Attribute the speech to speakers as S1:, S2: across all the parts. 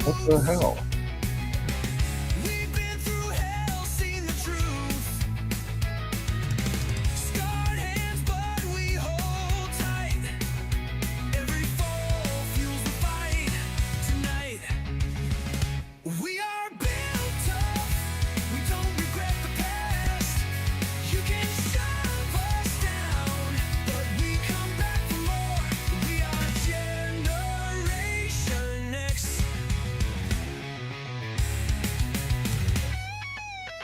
S1: What the hell?
S2: We've been through hell, seen the truth. Scarred hands, but we hold tight. Every fall fuels the fight tonight. We are built tough. We don't regret the past. You can shove us down, but we come back for more. We are Generation X.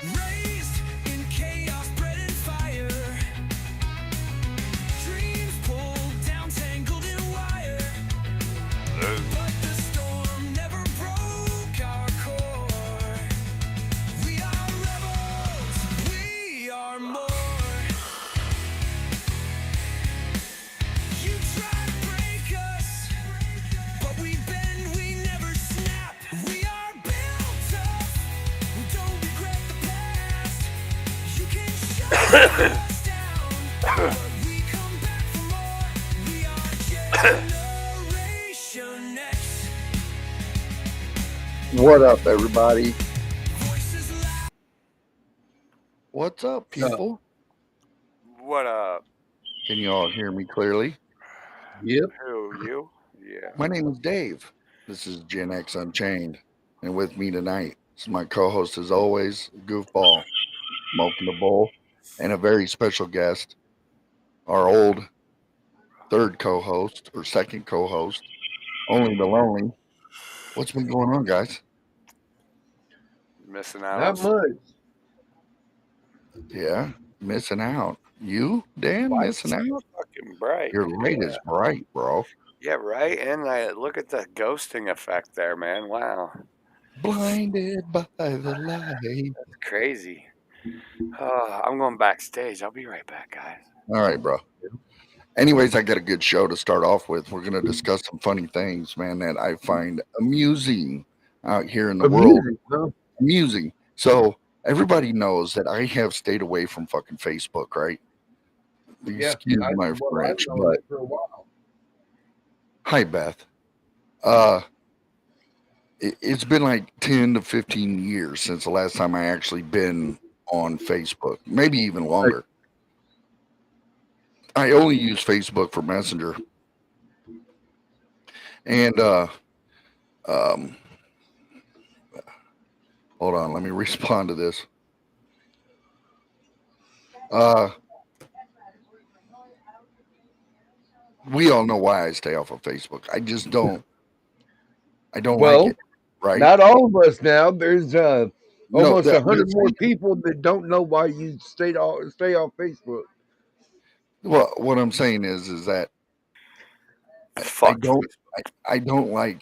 S2: Raised in chaos, bread and fire. Dreams pulled down, tangled in wire. But the storm never broke our core. We are rebels, we are more. You try to break us, but we bend, we never snap. We are built tough, we don't regret the past. You can shut us down, but we come back for more. We are Generation X.
S1: What up, everybody?
S2: Voices loud.
S1: What's up, people?
S3: What up?
S1: Can you all hear me clearly?
S4: Yep.
S3: Who, you? Yeah.
S1: My name is Dave. This is Gen X Unchained. And with me tonight is my co host, as always, Goofball, Smoking the Bowl, and a very special guest, our old third co host or second co host, Only the Lonely. What's been going on, guys?
S3: Missing out
S4: Not
S3: on
S4: much.
S1: Yeah, missing out. You, Dan,
S3: lights.
S1: missing out?
S3: Fucking bright.
S1: Your light is bright, bro.
S3: Yeah, right? And look at the ghosting effect there, man. Wow.
S1: Blinded by the light.
S3: That's crazy. I'm going backstage. I'll be right back, guys.
S1: All right, bro. Anyways, I got a good show to start off with. We're going to discuss some funny things, man, that I find amusing out here in the world.
S4: Amusing, huh?
S1: Amusing. So everybody knows that I have stayed away from fucking Facebook, right? Excuse my French, but
S4: for a while.
S1: hi, Beth. It's been like 10 to 15 years since the last time I actually been on Facebook, maybe even longer. I only use Facebook for Messenger. And hold on, let me respond to this. We all know why I stay off of Facebook. I just don't. I don't
S4: Well,
S1: like it. Right?
S4: Not all of us now. There's
S1: No,
S4: almost
S1: that-
S4: 100
S1: that's-
S4: more people that don't know why you stay off Facebook.
S1: Well, what I'm saying is that I
S3: Fuck.
S1: don't. I don't like.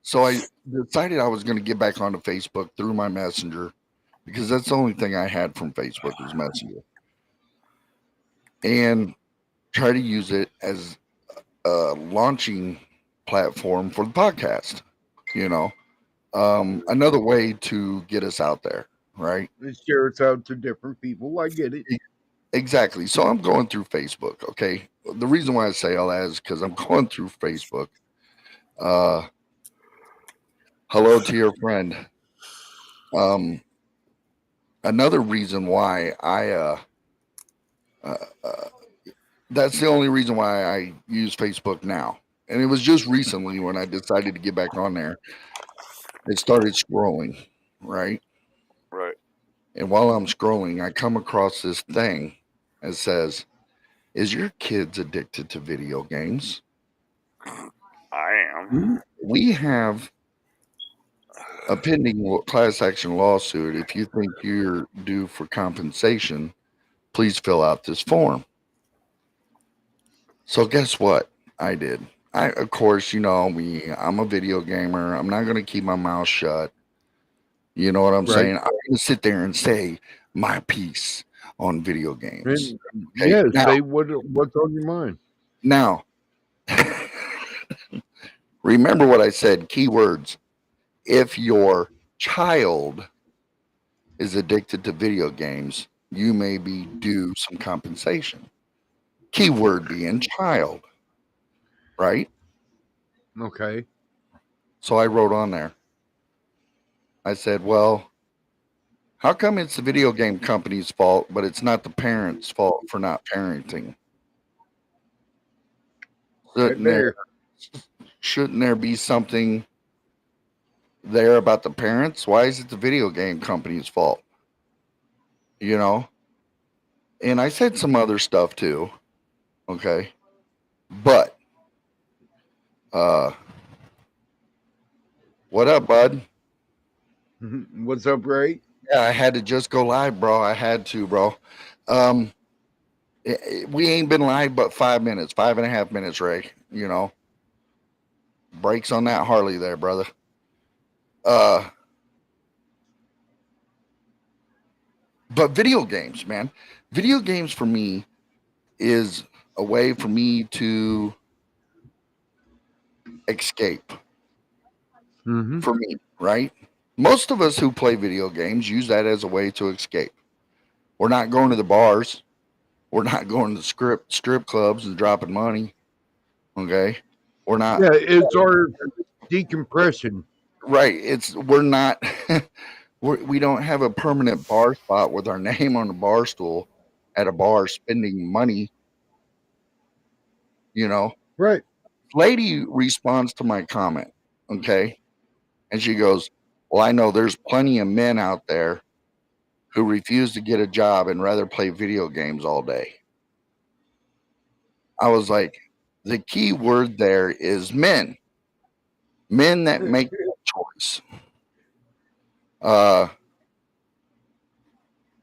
S1: So I decided I was going to get back onto Facebook through my Messenger because that's the only thing I had from Facebook was Messenger, and try to use it as a launching platform for the podcast. You know, another way to get us out there, right?
S4: It shares out to different people. I get it.
S1: Exactly. So I'm going through Facebook. Okay. The reason why I say all that is because I'm going through Facebook. Hello to your friend. Another reason why that's the only reason why I use Facebook now. And it was just recently when I decided to get back on there. It started scrolling, right?
S3: Right.
S1: And while I'm scrolling, I come across this thing that says, "Is your kids addicted to video games?"
S3: I am.
S1: We have a pending class action lawsuit. If you think you're due for compensation, please fill out this form. So guess what I did? Of course, you know me. I'm a video gamer. I'm not going to keep my mouth shut. You know what I'm saying? I'm going to sit there and say my piece on video games.
S4: And,
S1: Okay,
S4: yeah,
S1: now-
S4: say what's on your mind.
S1: Now, remember what I said, keywords. If your child is addicted to video games, you may be due some compensation. Keyword being child, right?
S4: Okay.
S1: So I wrote on there. I said, well, how come it's the video game company's fault, but it's not the parents' fault for not parenting?
S4: Right
S1: Shouldn't there,
S4: there.
S1: shouldn't there be something there about the parents? Why is it the video game company's fault? You know? And I said some other stuff too. Okay. But what up, bud?
S4: What's up, Ray?
S1: Yeah, I had to just go live, bro. I had to, bro. We ain't been live but 5 minutes, 5.5 minutes, Ray. You know, brakes on that Harley there, brother. But video games, man. Video games for me is a way for me to escape.
S4: Mm-hmm.
S1: For me, right? Most of us who play video games use that as a way to escape. We're not going to the bars. We're not going to the strip clubs and dropping money. Okay, we're not.
S4: Yeah, it's our decompression.
S1: Right. We're not. We don't have a permanent bar spot with our name on the bar stool at a bar spending money. You know,
S4: Right.
S1: lady responds to my comment. Okay, and she goes, "Well, I know there's plenty of men out there who refuse to get a job and rather play video games all day." I was like, the key word there is men. Men that make that choice.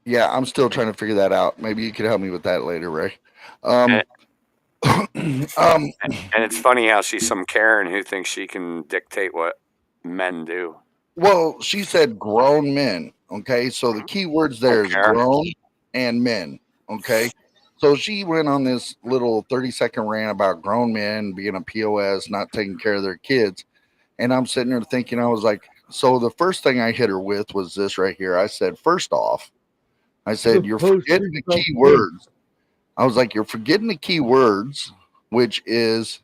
S1: Yeah, I'm still trying to figure that out. Maybe you could help me with that later, Ray.
S3: And
S1: Um,
S3: it's funny how she's some Karen who thinks she can dictate what men do.
S1: well, she said grown men. Okay, so the key words there is
S3: Okay.
S1: grown and men. Okay, so she went on this little 30-second rant about grown men being a POS, not taking care of their kids. And I'm sitting there thinking, I was like, so the first thing I hit her with was this right here. I said, first off, I said,
S4: The
S1: you're
S4: post
S1: forgetting the
S4: is
S1: key
S4: so
S1: words. I was like, you're forgetting the key words, which is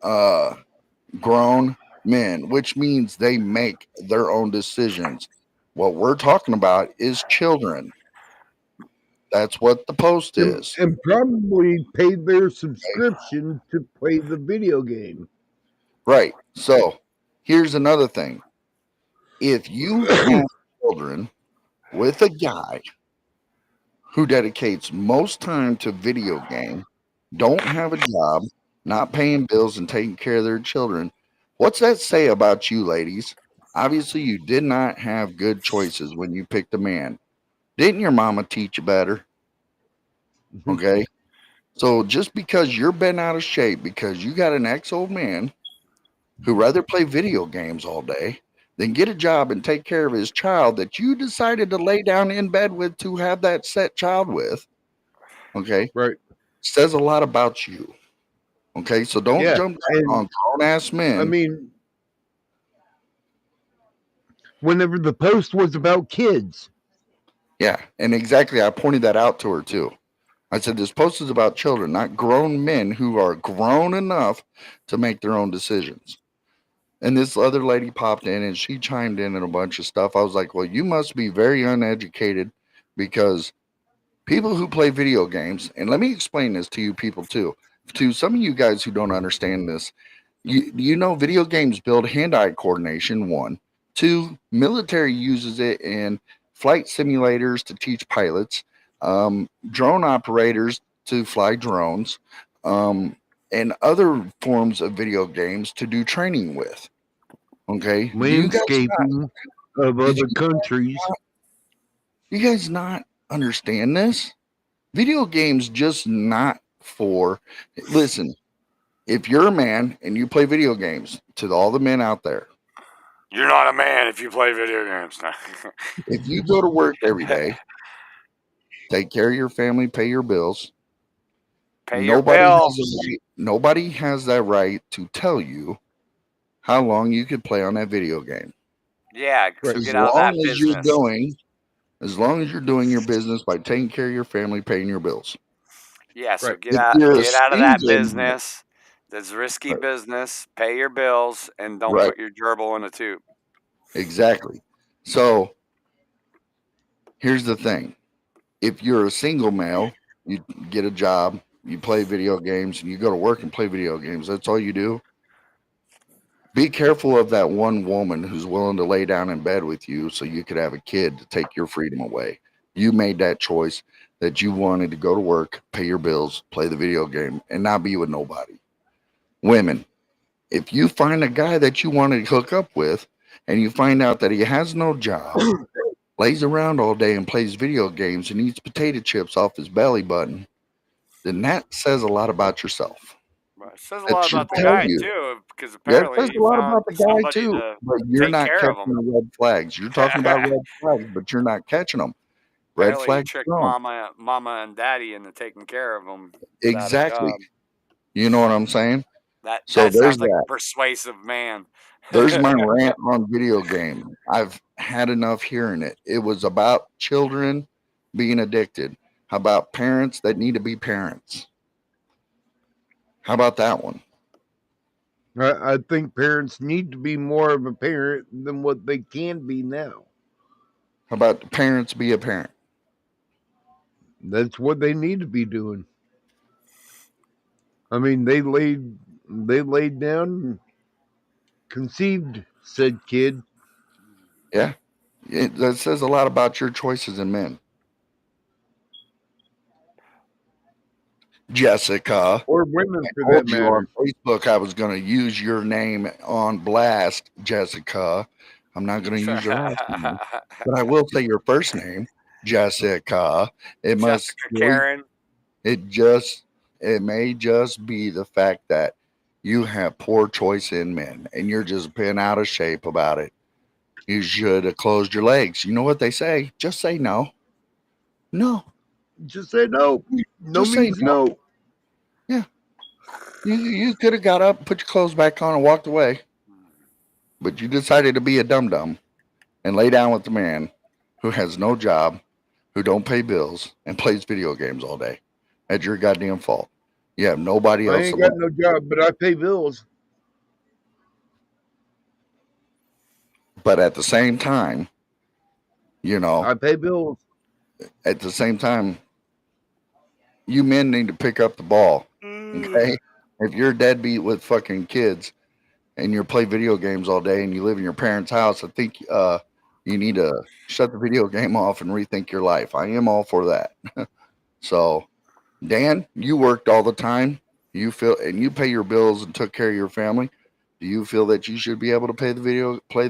S1: grown men, which means they make their own decisions. What we're talking about is children. That's what the post is.
S4: And probably pay their subscription to play the video game.
S1: Right. So here's another thing. If you have children with a guy who dedicates most time to video game, don't have a job, not paying bills and taking care of their children, what's that say about you, ladies? Obviously, you did not have good choices when you picked a man. Didn't your mama teach you better? Okay. So just because you're bent out of shape because you got an ex-old man who rather play video games all day than get a job and take care of his child that you decided to lay down in bed with to have that set child with, okay,
S4: Right.
S1: says a lot about you. Okay, so don't
S4: Yeah,
S1: jump down
S4: and
S1: on grown ass men.
S4: I mean, whenever the post was about kids,
S1: Yeah, and exactly, I pointed that out to her too. I said this post is about children, not grown men who are grown enough to make their own decisions. And this other lady popped in and she chimed in and a bunch of stuff. I was like, well, you must be very uneducated because people who play video games, and let me explain this to you people too, to some of you guys who don't understand this, you know, video games build hand-eye coordination, one. Two, military uses it in flight simulators to teach pilots, drone operators to fly drones, and other forms of video games to do training with. Okay, do you guys
S4: landscaping of
S1: did
S4: other
S1: you,
S4: countries.
S1: you guys not understand this? Video games just not for. Listen, if you're a man and you play video games, to all the men out there,
S3: You're not a man if you play video games.
S1: if you go to work every day, take care of your family, pay your bills,
S3: Pay your
S1: nobody
S3: bills.
S1: has a right, nobody has that right to tell you how long you could play on that video game.
S3: Yeah, so
S4: Right.
S1: As
S3: get out of that
S1: long as you're
S3: business.
S1: as long as you're doing your business by taking care of your family, paying your bills.
S3: Yeah, so
S4: Right.
S3: get
S1: If
S3: out
S1: you're a
S3: of that
S1: single man,
S3: business. It's risky
S1: Right.
S3: business. Pay your bills and don't
S1: Right.
S3: put your gerbil in a tube.
S1: Exactly. So here's the thing. If you're a single male, you get a job, you play video games, and you go to work and play video games. That's all you do. Be careful of that one woman who's willing to lay down in bed with you so you could have a kid to take your freedom away. You made that choice that you wanted to go to work, pay your bills, play the video game, and not be with nobody. Women, if you find a guy that you want to hook up with and you find out that he has no job, lays around all day and plays video games and eats potato chips off his belly button, then that says a lot about yourself.
S3: But it says a
S1: That
S3: lot
S1: should
S3: about the
S1: tell
S3: guy
S1: you.
S3: too, because
S1: Yeah, it
S3: apparently
S1: says
S3: he
S1: a lot
S3: found
S1: about the guy
S3: somebody
S1: too,
S3: to
S1: but you're
S3: take
S1: not
S3: care of
S1: catching
S3: him.
S1: the red flags. You're talking about red flags, but you're not catching them. Red
S3: Apparently he
S1: flags
S3: tricked
S1: strong.
S3: mama and daddy into taking care of him without a
S1: Exactly.
S3: job.
S1: You know what I'm saying?
S3: That
S1: So there's
S3: sounds like
S1: that.
S3: a persuasive man.
S1: There's my rant on video game. I've had enough hearing it. It was about children being addicted. How about parents that need to be parents? How about that one?
S4: I think parents need to be more of a parent than what they can be now.
S1: How about the parents be a parent?
S4: That's what they need to be doing. I mean, they laid down and conceived said kid.
S1: Yeah. That says a lot about your choices in men. Jessica,
S4: Or women
S1: I
S4: for that
S1: told you on
S4: matter.
S1: Facebook I was going to use your name on blast, Jessica. I'm not going to use your last name, but I will say your first name, Jessica. It must
S3: Jessica Karen.
S1: it may just be the fact that you have poor choice in men and you're just been out of shape about it. You should have closed your legs. You know what they say? Just say no. No.
S4: Just say no. No
S1: Just say
S4: means no.
S1: You could have got up, put your clothes back on, and walked away. But you decided to be a dum dum and lay down with the man who has no job, who don't pay bills, and plays video games all day. That's your goddamn fault. You have nobody
S4: I
S1: else
S4: ain't
S1: to
S4: got
S1: love.
S4: no job, but I pay bills.
S1: But at the same time, you know,
S4: I pay bills.
S1: at the same time, you men need to pick up the ball. Okay? If you're a deadbeat with fucking kids and you play video games all day and you live in your parents' house, I think you need to shut the video game off and rethink your life. I am all for that. So, Dan, you worked all the time. You feel and you pay your bills and took care of your family. Do you feel that you should be able to play the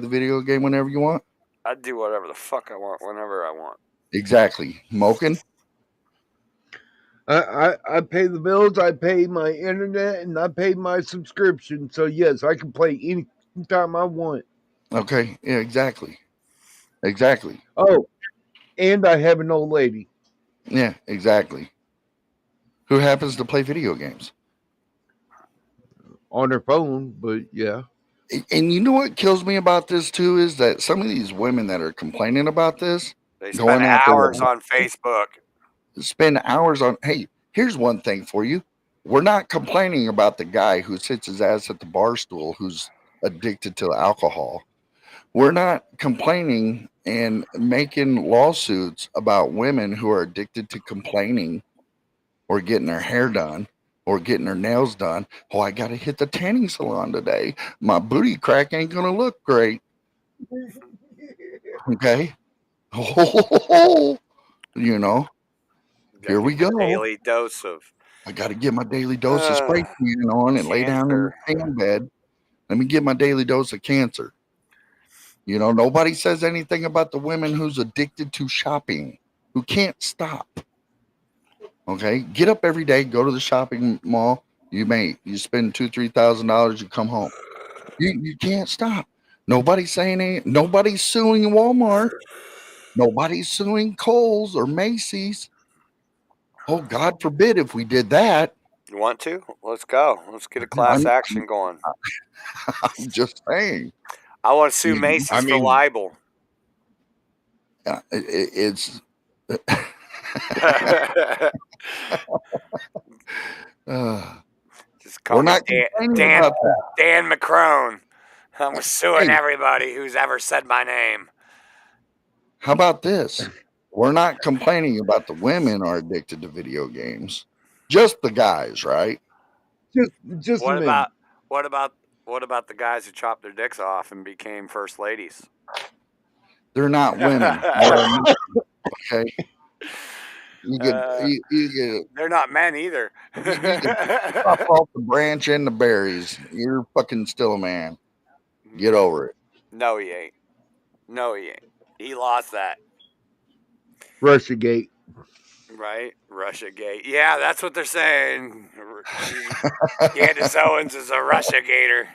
S1: video game whenever you want?
S3: I'd do whatever the fuck I want whenever I want.
S1: Exactly. Moken?
S4: I pay the bills, I pay my internet, and I pay my subscription. So yes, I can play anytime I want.
S1: Okay. Yeah, exactly. Exactly.
S4: Oh, and I have an old lady.
S1: Yeah, exactly. Who happens to play video games?
S4: On her phone, but yeah.
S1: And you know what kills me about this too is that some of these women that are complaining about this
S3: They
S1: going
S3: spend
S1: after
S3: hours
S1: the
S3: on Facebook.
S1: spend hours on. Hey, here's one thing for you. We're not complaining about the guy who sits his ass at the bar stool who's addicted to alcohol. We're not complaining and making lawsuits about women who are addicted to complaining or getting their hair done or getting their nails done. Oh, I got to hit the tanning salon today. My booty crack ain't going to look great. Okay. You know, here we go.
S3: Daily dose of
S1: I got to get my daily dose of spray tan on and lay down in the
S3: cancer.
S1: tan bed. Let me get my daily dose of cancer. You know, nobody says anything about the women who's addicted to shopping, who can't stop. Okay, get up every day, go to the shopping mall. You spend $2,000-$3,000. You come home. You can't stop. Nobody's saying anything. Nobody's suing Walmart. Nobody's suing Kohl's or Macy's. Oh, God forbid if we did that.
S3: You want to? Let's go. Let's get a
S1: I'm,
S3: class action going.
S1: I'm just saying.
S3: I want to sue
S1: You know,
S3: Macy's
S4: I
S3: for
S4: mean-
S3: libel.
S1: It's
S3: Just Call
S1: We're
S3: me
S1: not
S3: Dan,
S1: complaining
S3: Dan,
S1: about that.
S3: Dan McCrone. I'm suing
S1: Hey,
S3: everybody who's ever said my name.
S1: how about this? We're not complaining about the women are addicted to video games. Just the guys, right?
S4: Just a
S3: What
S4: minute.
S3: about what about what about the guys who chopped their dicks off and became first ladies?
S1: They're not women. They're men, okay. You get
S3: Uh,
S1: you
S3: they're not men either.
S1: get chop off the branch and the berries. You're fucking still a man. Get over it.
S3: No, he ain't. No, he ain't. He lost that,
S4: Russiagate.
S3: right? Russia Gate. Yeah, that's what they're saying. Candace Owens is a Russia Gator.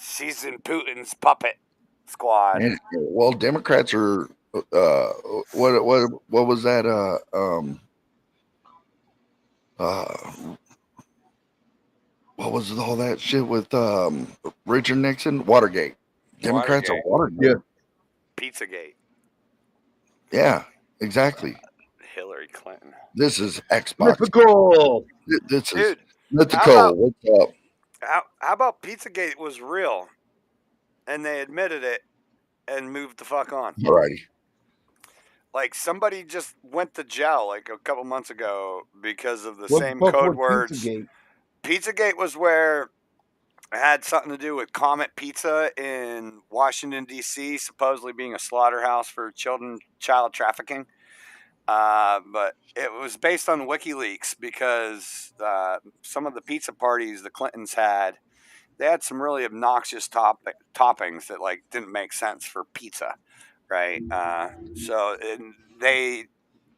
S3: She's in Putin's puppet squad.
S1: And, well, Democrats are what was that what was all that shit with Richard Nixon? Watergate. Democrats are
S3: Watergate.
S1: Watergate.
S3: Pizzagate.
S1: Yeah, exactly.
S3: Hillary Clinton.
S1: This is Xbox.
S4: Mythical.
S1: This is
S3: Dude,
S1: mythical. What's up?
S3: how about Pizzagate was real and they admitted it and moved the fuck on?
S1: Alrighty.
S3: Like somebody just went to jail like a couple months ago because of the
S4: What
S3: same
S4: the fuck
S3: code
S4: was
S3: words.
S4: Pizzagate?
S3: Pizzagate was where it had something to do with Comet Pizza in Washington, D.C., supposedly being a slaughterhouse for child trafficking. But it was based on WikiLeaks because some of the pizza parties the Clintons had, they had some really obnoxious toppings that like didn't make sense for pizza, right? So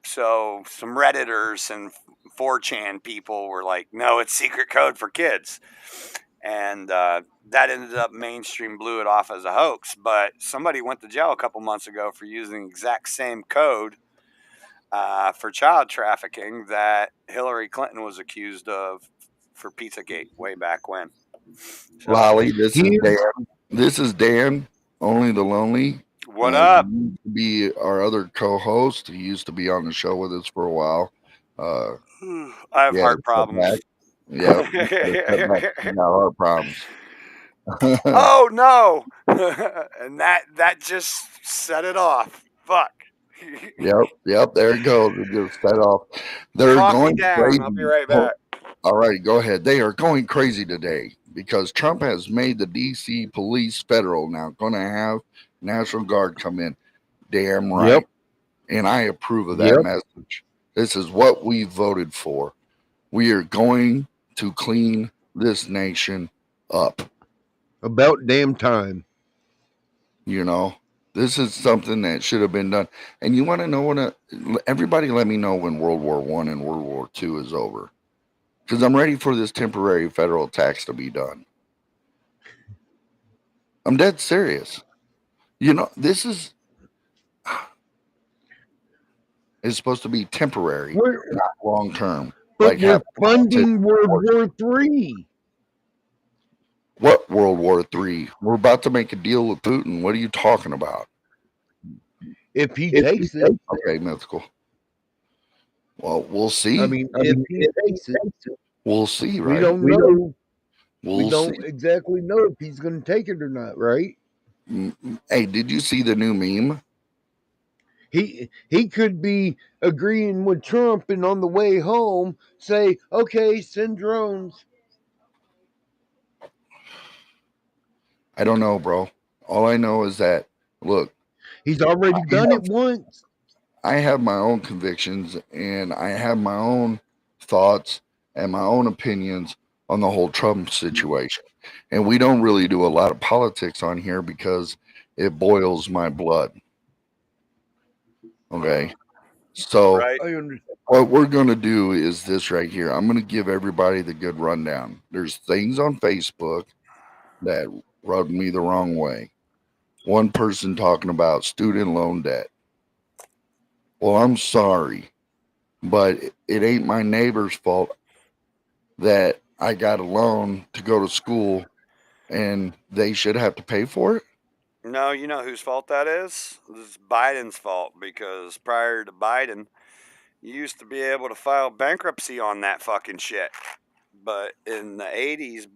S3: some Redditors and 4chan people were like, no, it's secret code for kids. And that ended up mainstream blew it off as a hoax. But somebody went to jail a couple months ago for using the exact same code for child trafficking that Hillary Clinton was accused of for Pizzagate way back when. So,
S1: Lolly, this is Dan. This is Dan, only the lonely.
S3: what up?
S1: He used to be our other co-host. He used to be on the show with us for a while.
S3: I have
S1: yeah,
S3: heart
S1: cut
S3: problems.
S1: back. Yeah, heart problems.
S3: Oh no! And that just set it off. Fuck.
S1: Yep. There it goes. It just set off. They're
S3: Talk me
S1: going
S3: down.
S1: crazy.
S3: I'll be right back.
S1: All right, go ahead. They are going crazy today because Trump has made the DC police federal now. Going to have National Guard come in. Damn right.
S4: Yep.
S1: And I approve of that message. This is what we voted for. We are going to clean this nation up.
S4: About damn time.
S1: You know, this is something that should have been done. And you want to know when everybody let me know when World War I and World War II is over. Because I'm ready for this temporary federal tax to be done. I'm dead serious. You know, this is it's supposed to be temporary, not long term.
S4: But we're funding World War III.
S1: What World War III? We're about to make a deal with Putin. What are you talking about?
S4: If he takes it.
S1: Okay, mythical. Well, we'll see.
S4: I mean, if he takes it.
S1: We'll see, right?
S4: We don't know.
S1: We
S4: don't exactly know if he's going to take it or not, right?
S1: Hey, did you see the new meme?
S4: He could be agreeing with Trump and on the way home say, okay, send drones.
S1: I don't know, bro. All I know is that, look.
S4: He's already done it once.
S1: I have my own convictions and I have my own thoughts and my own opinions on the whole Trump situation. And we don't really do a lot of politics on here because it boils my blood. Okay. So what we're going to do is this right here. I'm going to give everybody the good rundown. There's things on Facebook that rubbed me the wrong way. One person talking about student loan debt. Well, I'm sorry, but it ain't my neighbor's fault that I got a loan to go to school and they should have to pay for it.
S3: No, you know whose fault that is? It's Biden's fault because prior to Biden, you used to be able to file bankruptcy on that fucking shit. but in the 80s,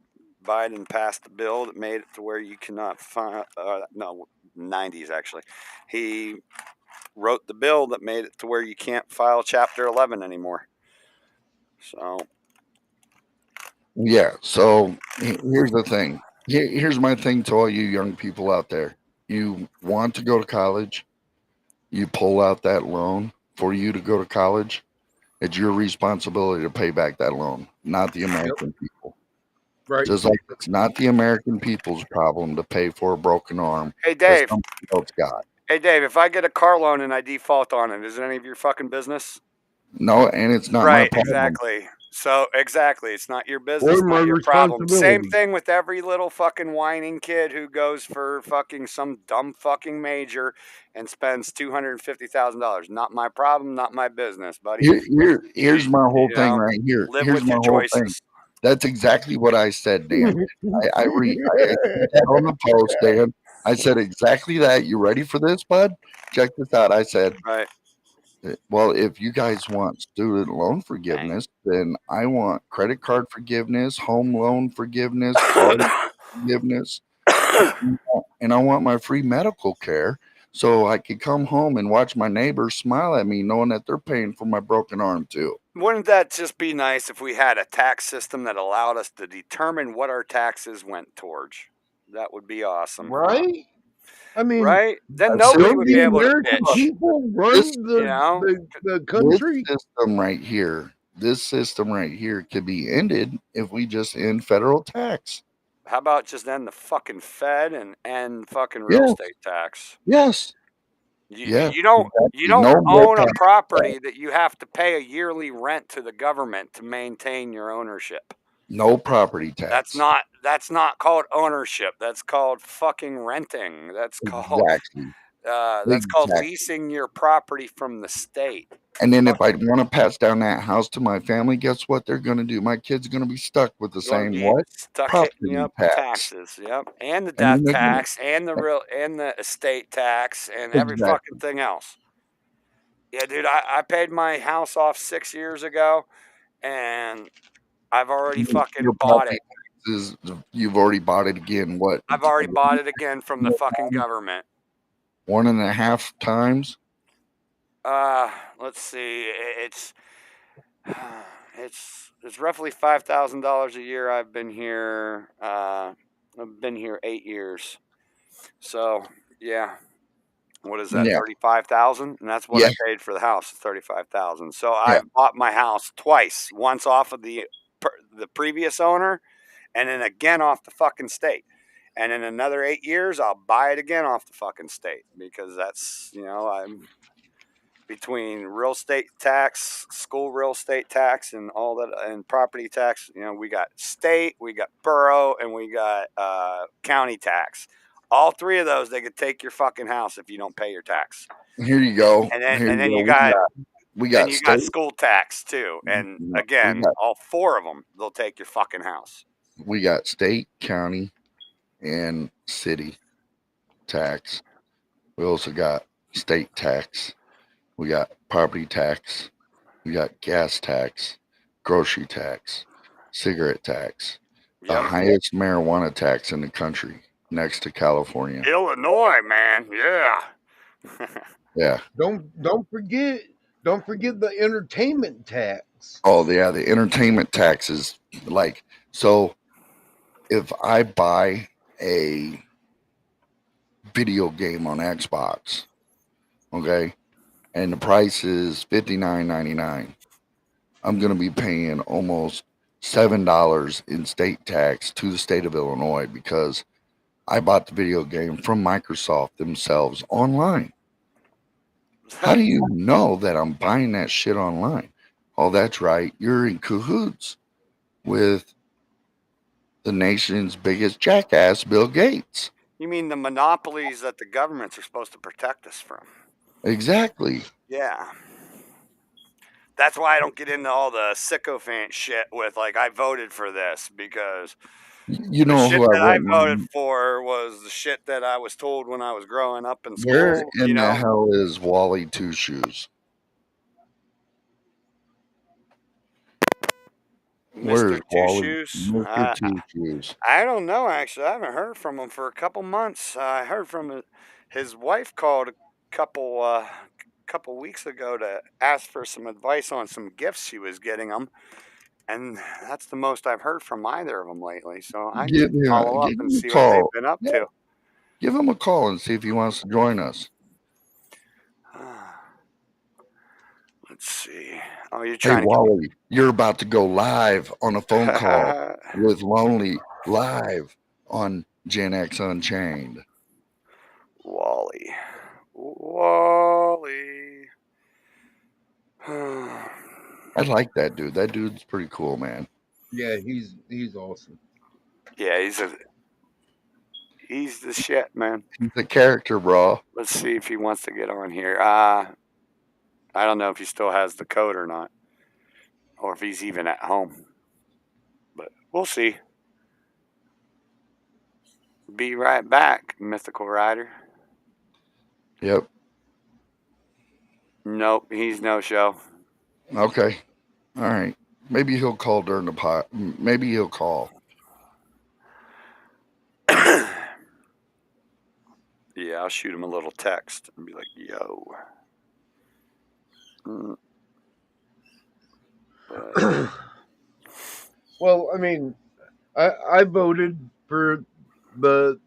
S3: Biden passed a bill that made it to where you cannot file. No, 90s actually. He wrote the bill that made it to where you can't file Chapter 11 anymore. So
S1: Yeah. So here's the thing. Here's my thing to all you young people out there. You want to go to college, you pull out that loan for you to go to college. It's your responsibility to pay back that loan, not the American people.
S4: Right.
S1: Just like it's not the American people's problem to pay for a broken arm
S3: hey
S1: that
S3: Dave,
S1: somebody else got.
S3: if I get a car loan and I default on it, is it any of your fucking business?
S1: No, and it's not my
S3: Right,
S1: problem.
S3: exactly. So exactly, it's not your business,
S4: Or my
S3: not your problem. Same
S4: responsibility.
S3: thing with every little fucking whining kid who goes for fucking some dumb fucking major and spends $250,000. Not my problem, not my business, buddy.
S1: Here's my whole
S3: You
S1: thing
S3: know,
S1: right here.
S3: live
S1: Here's
S3: with
S1: my
S3: your
S1: whole thing.
S3: choices.
S1: That's exactly what I said, Dan. I said that on the post, Dan. I said exactly that. You ready for this, bud? Check this out. I said,
S3: Right.
S1: well, if you guys want student loan forgiveness, then I want credit card forgiveness, home loan forgiveness, car forgiveness, and I want my free medical care so I could come home and watch my neighbors smile at me knowing that they're paying for my broken arm too.
S3: Wouldn't that just be nice if we had a tax system that allowed us to determine what our taxes went towards? That would be awesome.
S4: Right? I mean,
S3: Right? Then
S1: That's
S3: nobody
S1: it.
S3: would
S4: the
S3: be able to
S4: American
S3: bitch.
S4: people run
S1: This-
S4: the,
S3: You know?
S4: the country.
S1: This system right here could be ended if we just end federal tax.
S3: How about just end the fucking Fed and end fucking real
S1: Yeah.
S3: estate tax?
S1: Yes.
S3: You,
S1: Yes,
S3: you don't
S1: exactly.
S3: you don't
S1: No more
S3: own a
S1: tax.
S3: property that you have to pay a yearly rent to the government to maintain your ownership.
S1: No property tax.
S3: That's not called ownership. That's called fucking renting. That's called
S1: Exactly. Exactly.
S3: leasing your property from the state.
S1: And then if I want to pass down that house to my family, guess what they're going to do? My kid's going to be stuck with the
S3: Gonna
S1: same
S3: be
S1: what?
S3: stuck
S1: Property
S3: hitting you up
S1: tax.
S3: taxes, yep, and the
S1: And
S3: death
S1: then they're gonna,
S3: tax, and the estate tax, and every
S1: exactly.
S3: fucking thing else. Yeah, dude, I paid my house off 6 years ago, and I've already fucking
S1: Your
S3: bought
S1: property
S3: it.
S1: taxes, you've already bought it again. What?
S3: I've already bought it again from the fucking government.
S1: 1.5 times?
S3: Let's see, it's roughly $5,000 a year. I've been here 8 years, so yeah. What is that?
S1: Yeah.
S3: 35,000, and that's what
S1: Yeah.
S3: I paid for the house. 35,000. So
S1: Yeah.
S3: I bought my house twice. Once off of the previous owner, and then again off the fucking state. And in another 8 years, I'll buy it again off the fucking state, because that's, I'm between real estate tax, school real estate tax, and all that, and property tax. We got state, we got borough, and we got county tax. All three of those, they could take your fucking house if you don't pay your tax.
S1: Here you go.
S3: And then,
S1: Here
S3: and then
S1: go.
S3: you got,
S1: we
S3: then
S1: got
S3: you got
S1: state.
S3: school tax too. And
S1: We
S3: again,
S1: got-
S3: all four of them, they'll take your fucking house.
S1: We got state, county, and city tax. We also got state tax. We got property tax. We got gas tax, grocery tax, cigarette tax, the
S3: Yep.
S1: highest marijuana tax in the country, next to California.
S3: Illinois, man, yeah.
S1: Yeah.
S4: Don't forget the entertainment tax.
S1: Oh, yeah. The entertainment tax is like, so if I buy a video game on Xbox, okay, and the price is $59.99, I'm going to be paying almost $7 in state tax to the state of Illinois because I bought the video game from Microsoft themselves online. How do you know that I'm buying that shit online? Oh, that's right. You're in cahoots with the nation's biggest jackass, Bill Gates.
S3: You mean the monopolies that the governments are supposed to protect us from?
S1: Exactly.
S3: Yeah. That's why I don't get into all the sycophant shit with, like, I voted for this, because
S1: You
S3: the
S1: know
S3: shit
S1: who
S3: that I
S1: I
S3: voted for was the shit that I was told when I was growing up in school.
S1: Where in
S3: you
S1: the
S3: know?
S1: hell is Wally Two Shoes? Where's
S3: Mr. Two
S1: Wally?
S3: Shoes.
S1: Mr. Two Shoes.
S3: I don't know, actually. I haven't heard from him for a couple months. I heard from his wife called a couple weeks ago to ask for some advice on some gifts she was getting him. And that's the most I've heard from either of them lately. So I
S1: Give,
S3: can follow up
S1: give
S3: and
S1: him a
S3: see what they've
S1: call.
S3: been up
S1: Yeah,
S3: to.
S1: give him a call and see if he wants to join us.
S3: Let's see. Oh, you're
S1: Hey,
S3: trying
S1: Wally, you're about to go live on a phone call
S3: to.
S1: with Lonely live on Gen X Unchained.
S3: Wally.
S1: I like that dude. That dude's pretty cool, man.
S4: Yeah, he's awesome.
S3: Yeah, he's the shit, man.
S1: He's a character, bro.
S3: Let's see if he wants to get on here. I don't know if he still has the code or not, or if he's even at home. But we'll see. Be right back, Mythical Rider.
S1: Yep.
S3: Nope, he's no show.
S1: Okay. All right. Maybe he'll call during the pot. Maybe he'll call.
S3: Yeah, I'll shoot him a little text and be like, yo.
S4: Well, I mean, I voted for the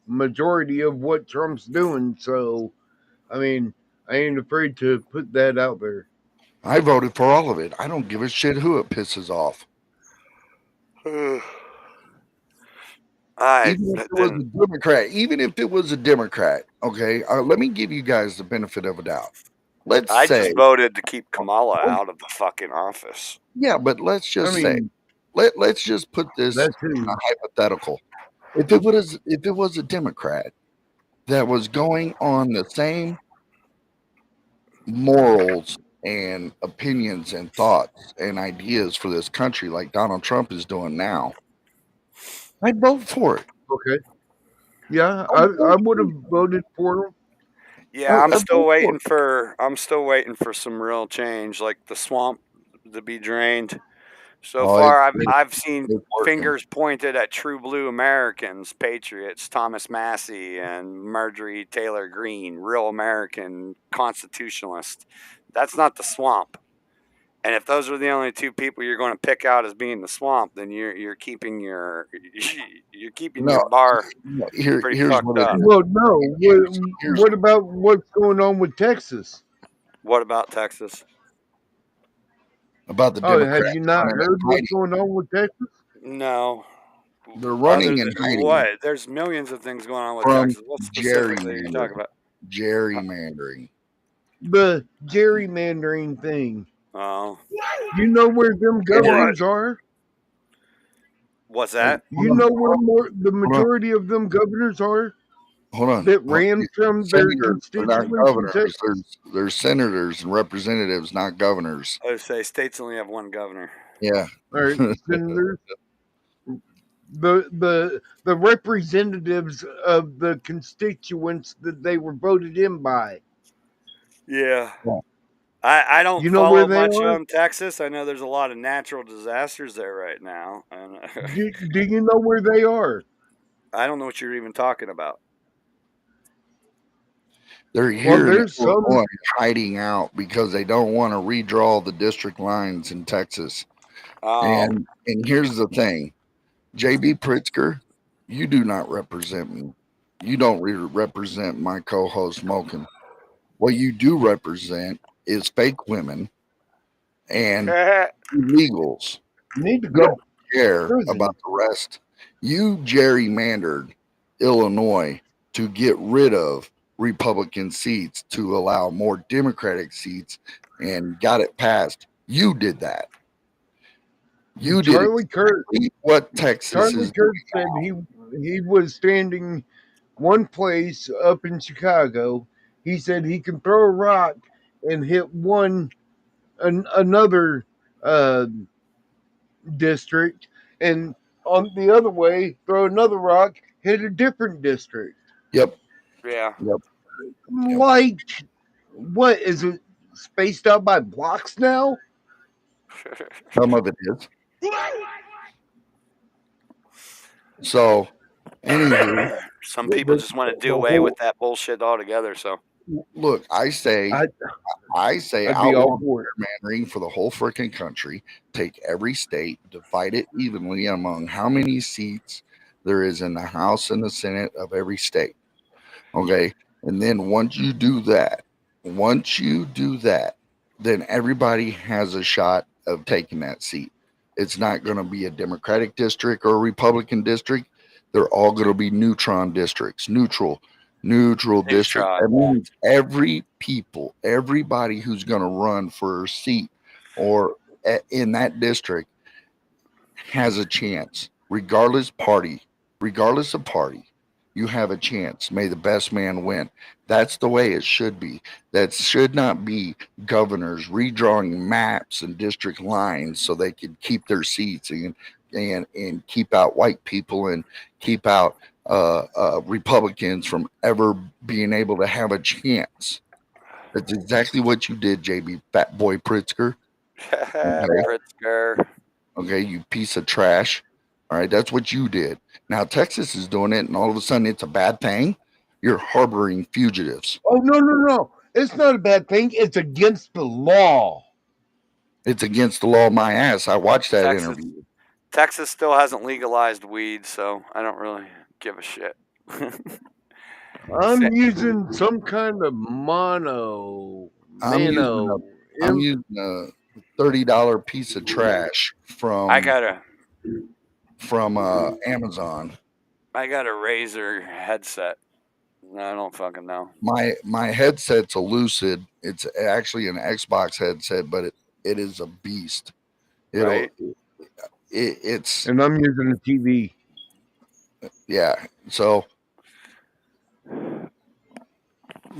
S4: majority of what Trump's doing, so I mean, I ain't afraid to put that out there.
S1: I voted for all of it. I don't give a shit who it pisses off. Even if it was a Democrat, okay. Let me give you guys the benefit of a doubt.
S3: I just voted to keep Kamala out of the fucking office.
S1: Yeah, but let's just say, let's just put this in a hypothetical. If it was a Democrat that was going on the same morals and opinions and thoughts and ideas for this country like Donald Trump is doing now, I'd vote for it.
S4: Okay. Yeah, I would have voted for him.
S3: Yeah, I'm still waiting for some real change, like the swamp to be drained. So far, I've seen fingers pointed at true blue Americans, patriots, Thomas Massey and Marjorie Taylor Greene, real American constitutionalists. That's not the swamp. And if those are the only two people you're going to pick out as being the swamp, then you're keeping your your bar pretty fucked up.
S4: Well, no. What about what's going on with Texas?
S3: What about Texas?
S1: About the Democrats.
S4: Have you not heard what's going on with Texas?
S3: No.
S1: They're running and hiding.
S3: What? There's millions of things going on with Texas. What specifically are you talking about?
S1: Gerrymandering.
S4: The gerrymandering thing.
S3: Oh.
S4: You know where them governors are?
S3: What's that?
S4: You know where the majority of them governors are?
S1: Hold on.
S4: That ran from their constituents.
S1: There's senators and representatives, not governors.
S3: I would say states only have one governor.
S1: Yeah.
S4: All right, senators. The representatives of the constituents that they were voted in by.
S3: Yeah. I don't follow much on Texas. I know there's a lot of natural disasters there right now. And
S4: do you know where they are?
S3: I don't know what you're even talking about.
S1: They're here hiding out because they don't want to redraw the district lines in Texas.
S3: Oh.
S1: And here's the thing. J.B. Pritzker, you do not represent me. You don't represent my co-host Smoking. What you do represent is fake women and illegals.
S4: You need to go.
S1: Don't care about the rest. You gerrymandered Illinois to get rid of Republican seats to allow more Democratic seats and got it passed. You did that. You did
S4: Charlie Kirk.
S1: What Texas
S4: Charlie
S1: is
S4: Kirk said he was standing one place up in Chicago. He said he can throw a rock and hit another district, and on the other way, throw another rock, hit a different district.
S1: Yep.
S3: Yeah.
S1: Yep.
S4: Like, what is it spaced out by blocks now?
S1: Some of it is. So, anywho,
S3: Some
S4: The-
S3: people
S4: the-
S3: just want to do
S4: the
S3: away
S4: whole-
S3: with that bullshit altogether. So
S1: look, I say
S4: I'd be
S1: outlaw
S4: all for it.
S1: gerrymandering for the whole freaking country. Take every state, divide it evenly among how many seats there is in the House and the Senate of every state. Okay. And then once you do that, then everybody has a shot of taking that seat. It's not going to be a Democratic district or a Republican district. They're all going to be neutron districts, neutral district.
S3: Neutron.
S1: That means everybody who's going to run for a seat or in that district has a chance, regardless of party. You have a chance. May the best man win. That's the way it should be. That should not be governors redrawing maps and district lines so they can keep their seats and keep out white people and keep out Republicans from ever being able to have a chance. That's exactly what you did, JB Fat Boy Pritzker.
S3: Pritzker.
S1: Okay, you piece of trash. All right, that's what you did. Now Texas is doing it, and all of a sudden it's a bad thing. You're harboring fugitives.
S4: Oh no! It's not a bad thing. It's against the law.
S1: It's against the law. My ass. I watched that
S3: Texas.
S1: interview.
S3: Texas still hasn't legalized weed, so I don't really give a shit.
S4: I'm using some kind of mono.
S1: I'm
S4: Nano.
S1: using a $30 piece of trash
S3: I got
S1: Amazon.
S3: a Razer headset. I don't fucking know.
S1: My headset's a Lucid. It's actually an Xbox headset, but it is a beast.
S3: Right.
S1: It's
S4: And I'm using a TV.
S1: yeah. So,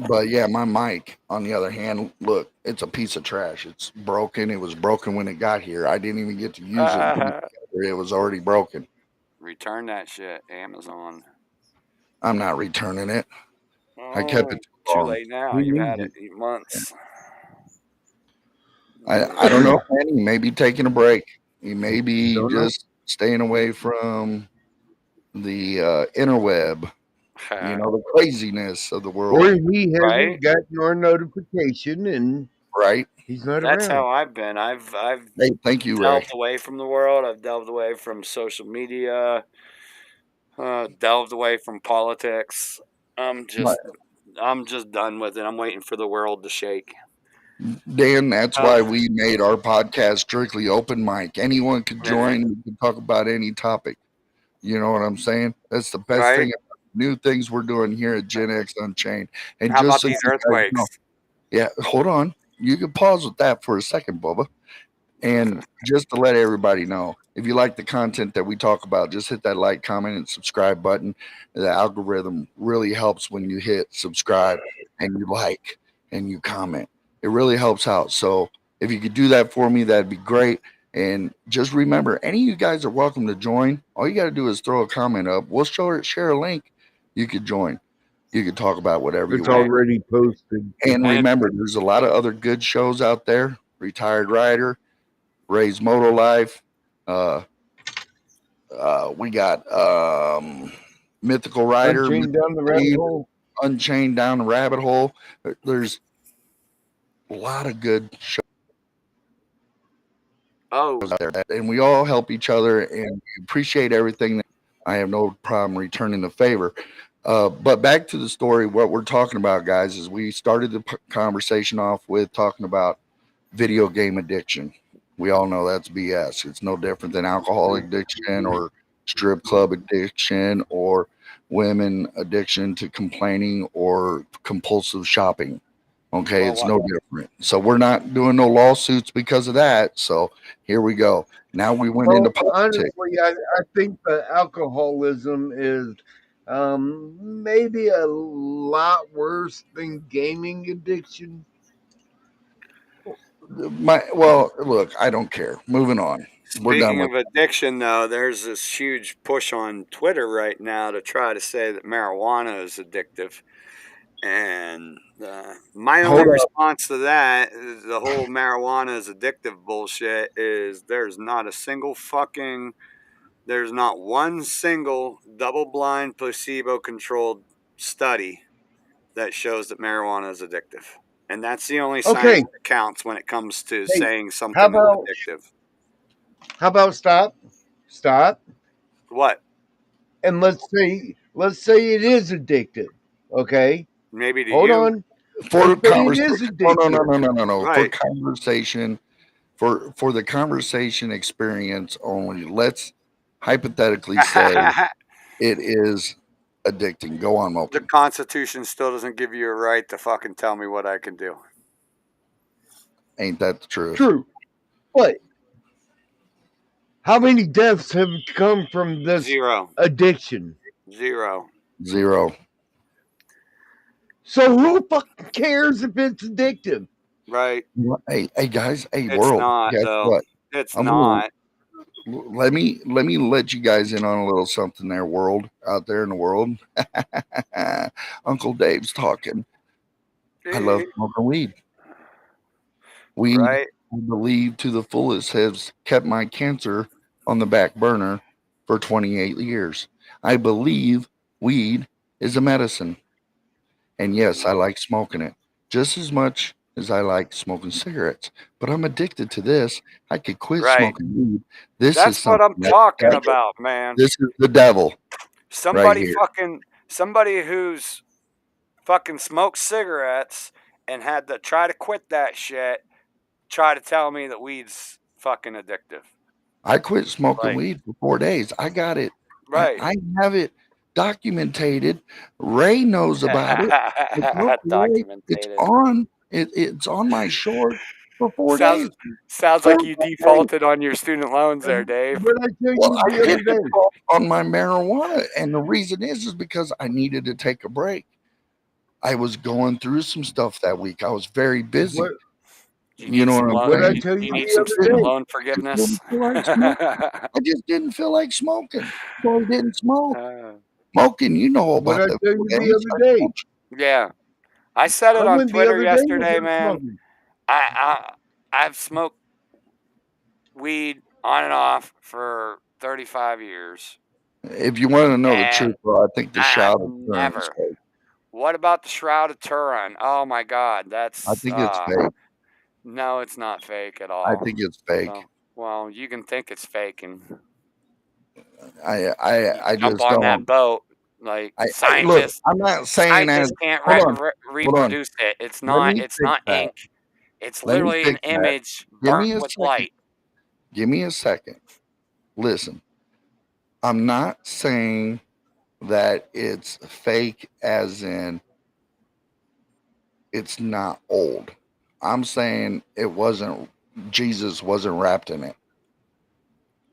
S1: but yeah, my mic, on the other hand, look, it's a piece of trash. It's broken. It was broken when it got here. I didn't even get to use it. It was already broken.
S3: Return that shit, Amazon.
S1: I'm not returning it. I kept it too
S3: Too
S1: long.
S3: late now.
S4: Who
S3: You've
S4: needs
S3: had
S4: it?
S3: it 8 months.
S1: I don't know, man. He may be taking a break. He may be
S4: Don't know.
S1: just staying away from the interweb. You know, the craziness of the
S4: Or
S1: world,
S4: he hasn't
S3: Right.
S4: gotten your notification and
S1: right?
S4: he's not
S3: That's
S4: around.
S3: how I've been. I've
S1: Hey, thank you, Ray.
S3: delved away from the world. I've delved away from social media. Delved away from politics. I'm just done with it. I'm waiting for the world to shake.
S1: Dan, that's why we made our podcast strictly open mic. Anyone could join. We can talk about any topic. You know what I'm saying? That's the best
S3: Right.
S1: thing. New things we're doing here at Gen X Unchained. And
S3: How
S1: just
S3: about
S1: so
S3: these
S1: you guys
S3: earthquakes?
S1: know- yeah, hold on. You can pause with that for a second, Bubba. And just to let everybody know, if you like the content that we talk about, just hit that like, comment, and subscribe button. The algorithm really helps when you hit subscribe and you like and you comment. It really helps out. So if you could do that for me, that'd be great. And just remember, any of you guys are welcome to join. All you got to do is throw a comment up. We'll share a link. You could join. You could talk about whatever you
S4: It's
S1: want.
S4: already posted.
S1: And remember, there's a lot of other good shows out there. Retired Rider, Ray's Moto Life. We got Mythical Rider,
S4: Unchained down the rabbit hole.
S1: Unchained Down the Rabbit Hole. There's a lot of good shows
S3: Oh,
S1: out there, and we all help each other, and we appreciate everything. I have no problem returning the favor. But back to the story. What we're talking about, guys, is we started the conversation off with talking about video game addiction. We all know that's BS. It's no different than alcohol addiction or strip club addiction or women addiction to complaining or compulsive shopping. Okay,
S3: Well,
S1: it's no different. So we're not doing no lawsuits because of that. So here we go. Now we went into
S4: Well,
S1: politics.
S4: honestly, I think the alcoholism is maybe a lot worse than gaming addiction.
S1: Look, I don't care. Moving on. We're done
S3: speaking
S1: with
S3: of addiction, though, there's this huge push on Twitter right now to try to say that marijuana is addictive. And my
S1: Hold
S3: only
S1: up.
S3: response to that, the whole marijuana is addictive bullshit, is there's not one single double-blind placebo-controlled study that shows that marijuana is addictive. And that's the only science
S4: Okay.
S3: that counts when it comes to
S4: Hey,
S3: saying
S4: how
S3: something is
S4: about
S3: addictive.
S4: stop,
S3: What?
S4: and let's say it is addictive. Okay,
S3: Maybe to
S4: hold
S3: you?
S4: on.
S1: For
S4: Let's say it is
S1: conversation. No, no, no,
S4: addictive.
S1: no, no, no, no. For
S3: Right.
S1: conversation, for the conversation experience only, let's hypothetically say it is addicting. Go on,
S3: The
S1: Moken.
S3: Constitution still doesn't give you a right to fucking tell me what I can do.
S1: Ain't that the truth?
S4: True, but how many deaths have come from this
S3: Zero.
S4: addiction?
S3: Zero.
S1: Zero.
S4: So who fucking cares if it's addictive?
S3: Right.
S1: Hey guys. Hey
S3: It's
S1: world.
S3: not,
S1: Guess
S3: though.
S1: what?
S3: It's
S1: I'm gonna
S3: not.
S1: let me let you guys in on a little something there, world out there in the world. Uncle Dave's talking. I love smoking weed. Weed,
S3: Right.
S1: I believe, to the fullest, has kept my cancer on the back burner for 28 years. I believe weed is a medicine. And yes, I like smoking it just as much as I like smoking cigarettes. But I'm addicted to this. I could quit
S3: Right.
S1: smoking weed. This is
S3: That's what I'm
S1: something
S3: talking
S1: that
S3: about, man.
S1: this is the devil right here.
S3: Somebody who's fucking smoked cigarettes and had to try to quit that shit, try to tell me that weed's fucking addictive.
S1: I quit smoking
S3: Like,
S1: weed for 4 days. I got it.
S3: right.
S1: I have it documented. Ray knows about it. It's no Ray. It's
S3: Documented.
S1: on. It's on my short for 4 days.
S3: Sounds
S1: Four
S3: like you
S1: days.
S3: defaulted on your student loans there, Dave.
S4: What I tell
S1: Well,
S4: you
S1: I
S4: the
S1: did
S4: other day.
S1: default on my marijuana, and the reason is because I needed to take a break. I was going through some stuff that week. I was very busy.
S4: What,
S1: You know what I'm
S4: what I
S1: saying?
S4: tell you
S3: You need
S4: the
S3: some
S4: other
S3: student
S4: day.
S3: loan
S1: I
S3: forgiveness.
S1: didn't feel like smoking. I just didn't feel like smoking, so I didn't smoke.
S3: Uh,
S1: Smoking, you know
S4: What
S1: about
S4: I
S1: the
S4: tell
S1: 4
S4: you the
S1: days.
S4: other day.
S3: yeah, I said it
S4: I
S3: on
S4: went the
S3: Twitter
S4: other day
S3: yesterday,
S4: without
S3: man.
S4: smoking.
S3: I've smoked weed on and off for 35 years.
S1: If you want to know the
S3: And
S1: truth, bro, I think the
S3: I've
S1: Shroud of Turin is
S3: never.
S1: fake.
S3: What about the Shroud of Turin? Oh my God,
S1: I
S3: that's
S1: think it's fake.
S3: no, it's not fake at all.
S1: I think it's fake.
S3: Well, you can think it's fake and
S1: I
S3: jump
S1: just
S3: on that
S1: don't.
S3: boat. Like
S1: Look.
S3: scientists,
S1: I'm not saying as.
S3: can't
S1: Hold on. Hold on.
S3: reproduce it. It's
S1: Let
S3: not.
S1: me
S3: It's
S1: fix
S3: not
S1: that.
S3: ink. It's
S1: Let me
S3: literally an
S1: fix that.
S3: image
S1: Give
S3: burnt
S1: me a
S3: with
S1: second.
S3: light.
S1: Give me a second. Listen, I'm not saying that it's fake, as in it's not old. I'm saying Jesus wasn't wrapped in it.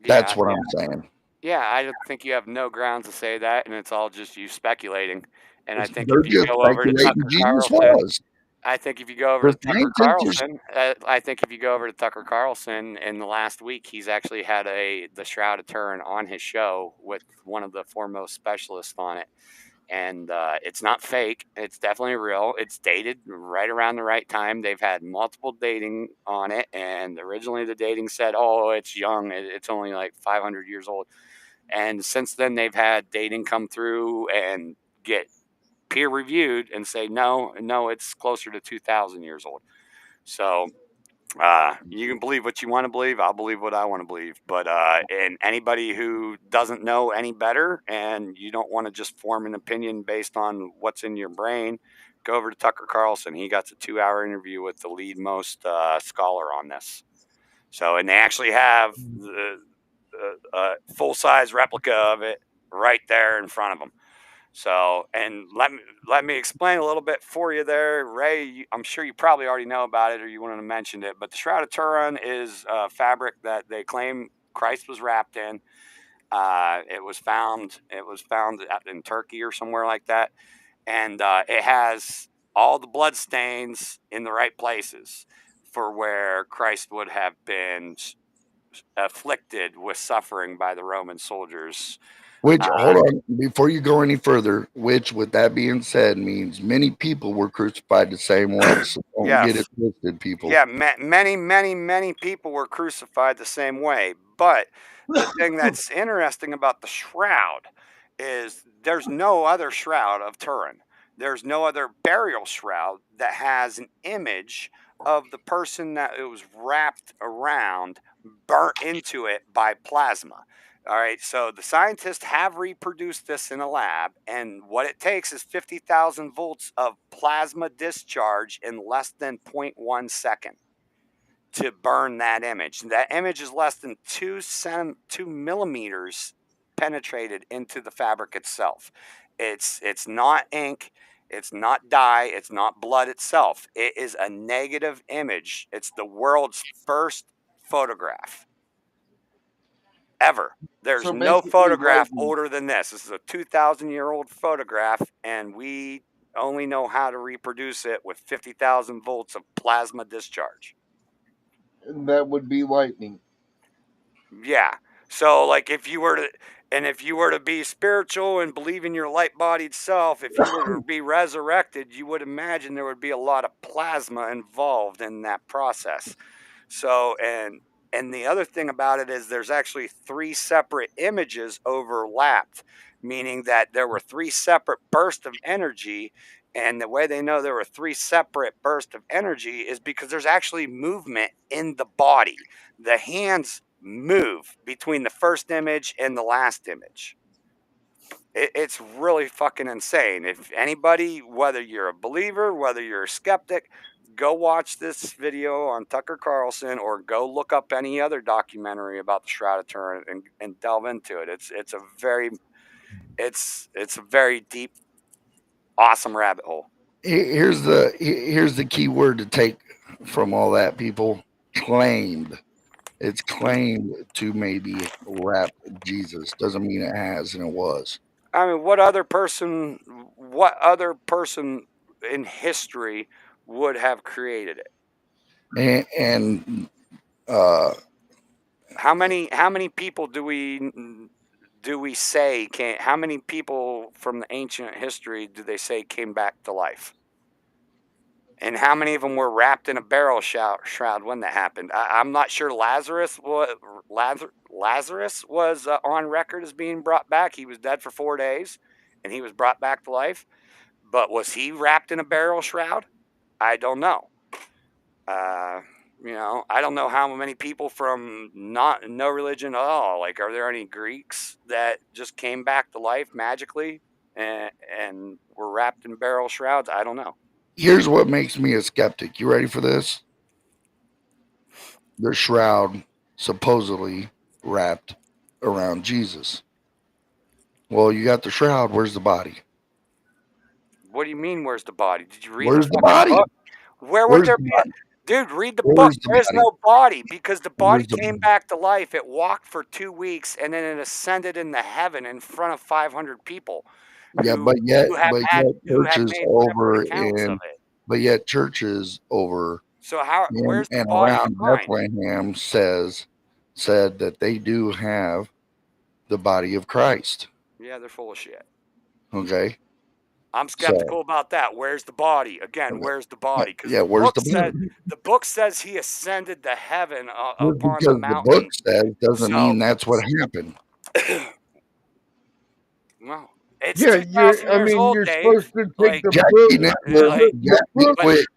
S1: That's what I'm saying.
S3: Yeah, I don't think you have no grounds to say that, and it's all just you speculating. And I think
S1: They're
S3: if you
S1: just
S3: go over to
S1: speculating
S3: Tucker
S1: Jesus
S3: Carlson,
S1: was.
S3: I think if you go over
S1: The
S3: to Tucker
S1: scientists
S3: Carlson, I think if you go over to Tucker Carlson in the last week, he's actually had the Shroud of Turin on his show with one of the foremost specialists on it. And it's not fake. It's definitely real. It's dated right around the right time. They've had multiple dating on it, and originally the dating said, "Oh, it's young. It's only like 500 years old." And since then, they've had dating come through and get peer reviewed and say, "No, it's closer to 2,000 years old." So you can believe what you want to believe. I'll believe what I want to believe. But and anybody who doesn't know any better and you don't want to just form an opinion based on what's in your brain, go over to Tucker Carlson. He got a 2-hour interview with the lead most scholar on this. So, and they actually have the full size replica of it right there in front of them. So, and let me explain a little bit for you there, Ray. I'm sure you probably already know about it, or you wouldn't have mentioned it. But the Shroud of Turin is a fabric that they claim Christ was wrapped in. It was found in Turkey or somewhere like that, and it has all the blood stains in the right places for where Christ would have been afflicted with suffering by the Roman soldiers
S1: Which, hold on, before you go any further, which, with that being said, means many people were crucified the same way. So don't get
S3: Yes.
S1: it twisted, people.
S3: Yeah, many people were crucified the same way. But the thing that's interesting about the shroud is there's no other shroud of Turin. There's no other burial shroud that has an image of the person that it was wrapped around, burnt into it by plasma. All right, so the scientists have reproduced this in a lab, and what it takes is 50,000 volts of plasma discharge in less than 0.1 second to burn that image. That image is less than 2 millimeters penetrated into the fabric itself. It's not ink, it's not dye, it's not blood itself. It is a negative image. It's the world's first photograph ever. There's
S4: So
S3: no
S4: basically,
S3: photograph
S4: lightning.
S3: older than this. This is a 2,000-year-old photograph, and we only know how to reproduce it with 50,000 volts of plasma discharge.
S4: And that would be lightning.
S3: Yeah. So like if you were to be spiritual and believe in your light-bodied self, if you were to be resurrected, you would imagine there would be a lot of plasma involved in that process. So and the other thing about it is there's actually 3 separate images overlapped, meaning that there were 3 separate bursts of energy. And the way they know there were 3 separate bursts of energy is because there's actually movement in the body. The hands move between the first image and the last image. It's really fucking insane. If anybody, whether you're a believer, whether you're a skeptic, go watch this video on Tucker Carlson or go look up any other documentary about the Shroud of Turin and delve into it. It's a very deep, awesome rabbit hole.
S1: Here's the key word to take from all that, people. Claimed. It's claimed to maybe wrap Jesus. Doesn't mean it has, and it was.
S3: I mean, what other person in history would have created it?
S1: And
S3: How many people do we say how many people from the ancient history do they say came back to life? And how many of them were wrapped in a burial shroud when that happened? I'm not sure. Lazarus was on record as being brought back. He was dead for 4 days, and he was brought back to life. But was he wrapped in a burial shroud? I don't know. I don't know how many people from no religion at all. Like, are there any Greeks that just came back to life magically and were wrapped in burial shrouds? I don't know.
S1: Here's what makes me a skeptic. You ready for this? The shroud supposedly wrapped around Jesus. Well, you got the shroud. Where's the body?
S3: What do you mean, where's the body? Did you read
S1: Where's the
S3: fucking
S1: body?
S3: book? Where would
S1: Where's
S3: there
S1: the
S3: be
S1: body?
S3: Dude, read the book.
S1: Where's the
S3: There's
S1: body?
S3: no body because the body
S1: Where's the
S3: came
S1: body?
S3: back to life. It walked for 2 weeks and then it ascended into heaven in front of 500 people.
S1: Yeah,
S3: who-
S1: but yet
S3: who have
S1: churches
S3: made
S1: over
S3: accounts
S1: in
S3: of it.
S1: but yet churches over
S3: So where's the
S1: and
S3: body
S1: around
S3: behind?
S1: Bethlehem said that they do have the body of Christ.
S3: Yeah, they're full of shit.
S1: Okay.
S3: I'm skeptical about that. Where's the body? Again, where's the body?
S1: Yeah, where's the body?
S3: The book says he ascended to heaven
S1: Just
S3: upon the
S1: because the
S3: mountain.
S1: book says doesn't
S3: So-
S1: mean that's what happened.
S3: Well, it's
S4: Yeah,
S3: 2,000 years old,
S4: you're
S3: Dave.
S4: supposed to take
S3: Like,
S4: the
S1: Jackie
S4: book.
S1: never
S3: like-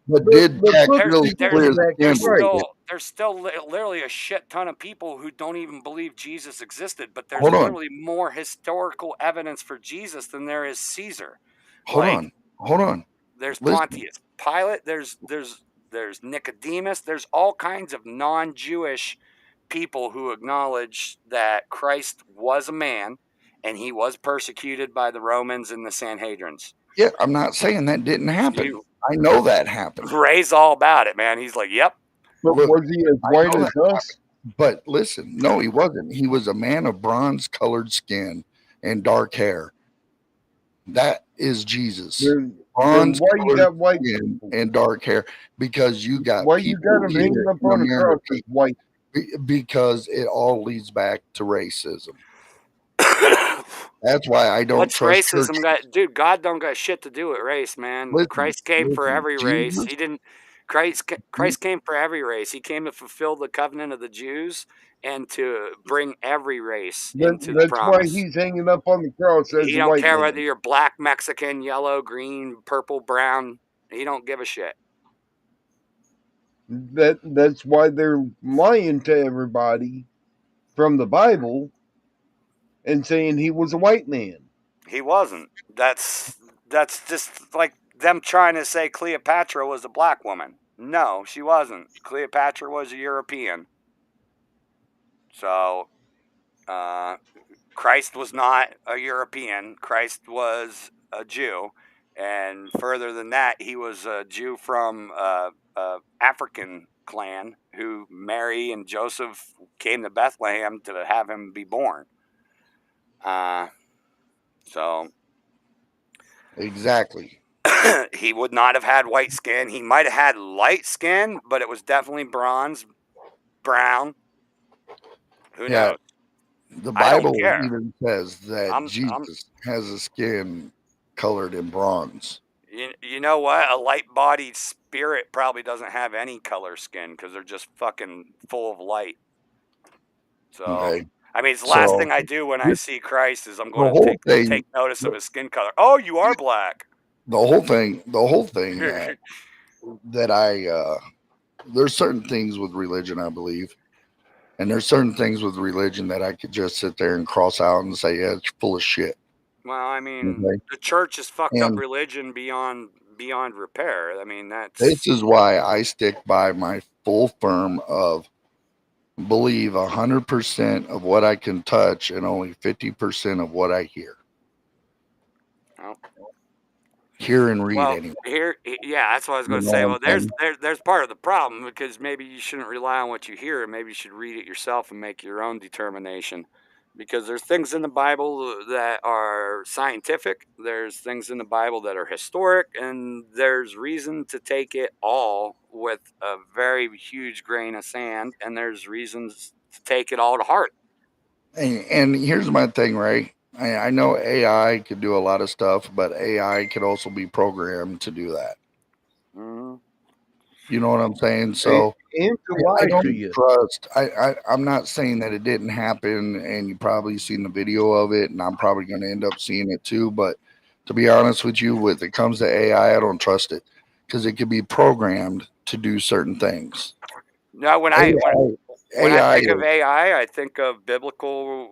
S1: but did
S4: the
S1: Jack
S4: book
S1: really
S4: is
S1: clear his
S4: back
S3: there's
S1: candle?
S4: right.
S3: there's still literally a shit ton of people who don't even believe Jesus existed, but there's
S1: Hold on.
S3: literally more historical evidence for Jesus than there is Caesar.
S1: Hold
S3: Like,
S1: on.
S3: There's
S1: Listen.
S3: Pontius Pilate. There's Nicodemus. There's all kinds of non-Jewish people who acknowledge that Christ was a man and he was persecuted by the Romans and the Sanhedrins.
S1: Yeah, I'm not saying that didn't happen.
S3: You-
S1: I know that happened.
S3: Ray's all about it, man. He's like, yep.
S4: But
S1: Look,
S4: was he as
S1: I
S4: white
S1: know
S4: as
S1: that
S4: us?
S1: But listen, no, he wasn't. He was a man of bronze-colored skin and dark hair. That is Jesus.
S4: Then
S1: Bronze
S4: why you got white?
S1: skin and dark hair, because you got
S4: Why you got him
S1: people
S4: hanging
S1: here
S4: up
S1: in
S4: on a cross
S1: America,
S4: as white?
S1: because it all leads back to racism. That's why I don't
S3: What's
S1: trust church.
S3: racism got? Dude, God don't got shit to do with race, man.
S1: Listen,
S3: Christ came for
S1: listen,
S3: every race.
S1: Jesus,
S3: He didn't. Christ came for every race. He came to fulfill the covenant of the Jews and to bring every race into the
S4: That's why
S3: promise.
S4: he's hanging up on the cross as
S3: He
S4: a
S3: don't
S4: white
S3: care
S4: man.
S3: whether you're black, Mexican, yellow, green, purple, brown. He don't give a shit.
S4: That's why they're lying to everybody from the Bible and saying he was a white man.
S3: He wasn't. That's just like them trying to say Cleopatra was a black woman. No, she wasn't. Cleopatra was a European. So, Christ was not a European. Christ was a Jew, and further than that, he was a Jew from African clan who Mary and Joseph came to Bethlehem to have him be born. So
S1: exactly.
S3: he would not have had white skin. He might have had light skin, but it was definitely bronze, brown. Who
S1: Yeah,
S3: knows?
S1: the
S3: I don't
S1: Bible
S3: care.
S1: even says that
S3: I'm
S1: Jesus has a skin colored in bronze.
S3: You know what? A light-bodied spirit probably doesn't have any color skin because they're just fucking full of light. So,
S1: Okay,
S3: I mean, it's the last
S1: so
S3: thing I do when I
S1: this-
S3: see Christ is I'm
S1: the
S3: going to
S1: whole thing,
S3: take notice of his skin color. Oh, you are black.
S1: the whole thing that I there's certain things with religion I believe, and there's certain things with religion that I could just sit there and cross out and say, yeah, it's full of shit.
S3: Well, I mean,
S1: Okay,
S3: the church has fucked up
S1: and
S3: religion beyond repair. I mean,
S1: this
S3: that's
S1: is why I stick by my full firm of believe 100% of what I can touch and only 50% of what I hear.
S3: well,
S1: Hear and read
S3: well,
S1: anyway.
S3: yeah, that's what I was
S1: You
S3: going to
S1: know
S3: say.
S1: what
S3: Well,
S1: I'm saying?
S3: there's part of the problem because maybe you shouldn't rely on what you hear. Maybe you should read it yourself and make your own determination. Because there's things in the Bible that are scientific, there's things in the Bible that are historic, and there's reason to take it all with a very huge grain of sand, and there's reasons to take it all to heart.
S1: And here's my thing, right? I know AI could do a lot of stuff, but AI could also be programmed to do that.
S3: Mhm.
S1: You know what I'm saying? So
S4: And to
S1: I
S4: lie to
S1: don't
S4: you.
S1: trust. I'm not saying that it didn't happen, and you probably seen the video of it, and I'm probably going to end up seeing it too. But to be honest with you, when it comes to AI, I don't trust it because it could be programmed to do certain things.
S3: Now, when I
S1: AI
S3: think of AI, I think of biblical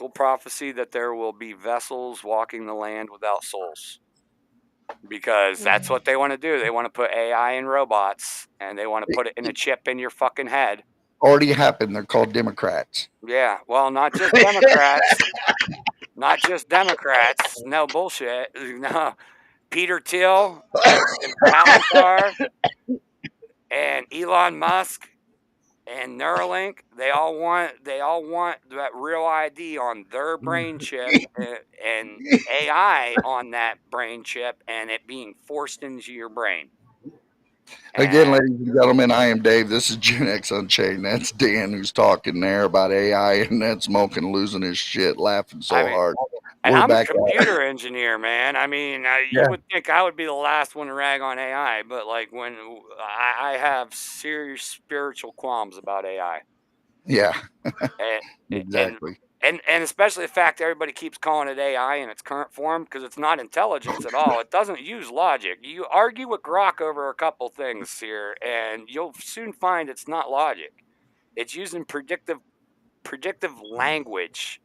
S3: prophecy that there will be vessels walking the land without souls. Because that's what they want to do. They want to put AI in robots and they want to put it in a chip in your fucking head.
S1: already happened. They're called Democrats.
S3: Yeah, well, not just Democrats. Not just Democrats. No bullshit. No. Peter Thiel and Palantir and Elon Musk and Neuralink, they all want that real ID on their brain chip and AI on that brain chip and it being forced into your brain.
S1: Again,
S3: And,
S1: ladies and gentlemen, I am Dave. This is Gen X Unchained. That's Dan who's talking there about AI and that's smoking, losing his shit, laughing so
S3: I mean,
S1: hard.
S3: and
S1: We're
S3: I'm a
S1: back at it.
S3: computer engineer, man. I mean,
S1: Yeah.
S3: you would think I would be the last one to rag on AI, but like when I have serious spiritual qualms about AI.
S1: Yeah,
S3: And,
S1: exactly.
S3: and especially the fact that everybody keeps calling it AI in its current form because it's not intelligence at all. It doesn't use logic. You argue with Grok over a couple things here, and you'll soon find it's not logic. It's using predictive language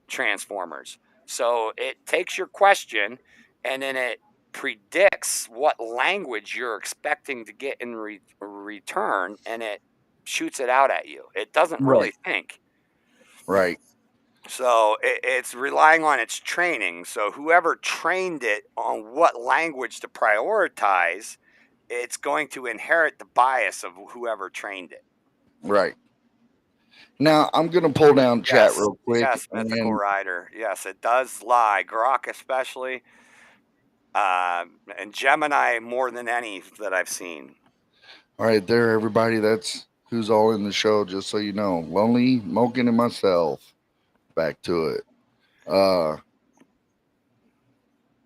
S3: transformers. So it takes your question and then it predicts what language you're expecting to get in return and it shoots it out at you. It doesn't really think.
S1: Right.
S3: So it's relying on its training. So whoever trained it on what language to prioritize, it's going to inherit the bias of whoever trained it.
S1: Right. Now I'm gonna pull down chat real quick.
S3: Yes, Mythical Rider. Yes, it does lie. Grok especially. And Gemini more than any that I've seen.
S1: All right, there, everybody. That's who's all in the show. Just so you know, Lonely, Moken, and myself. Back to it.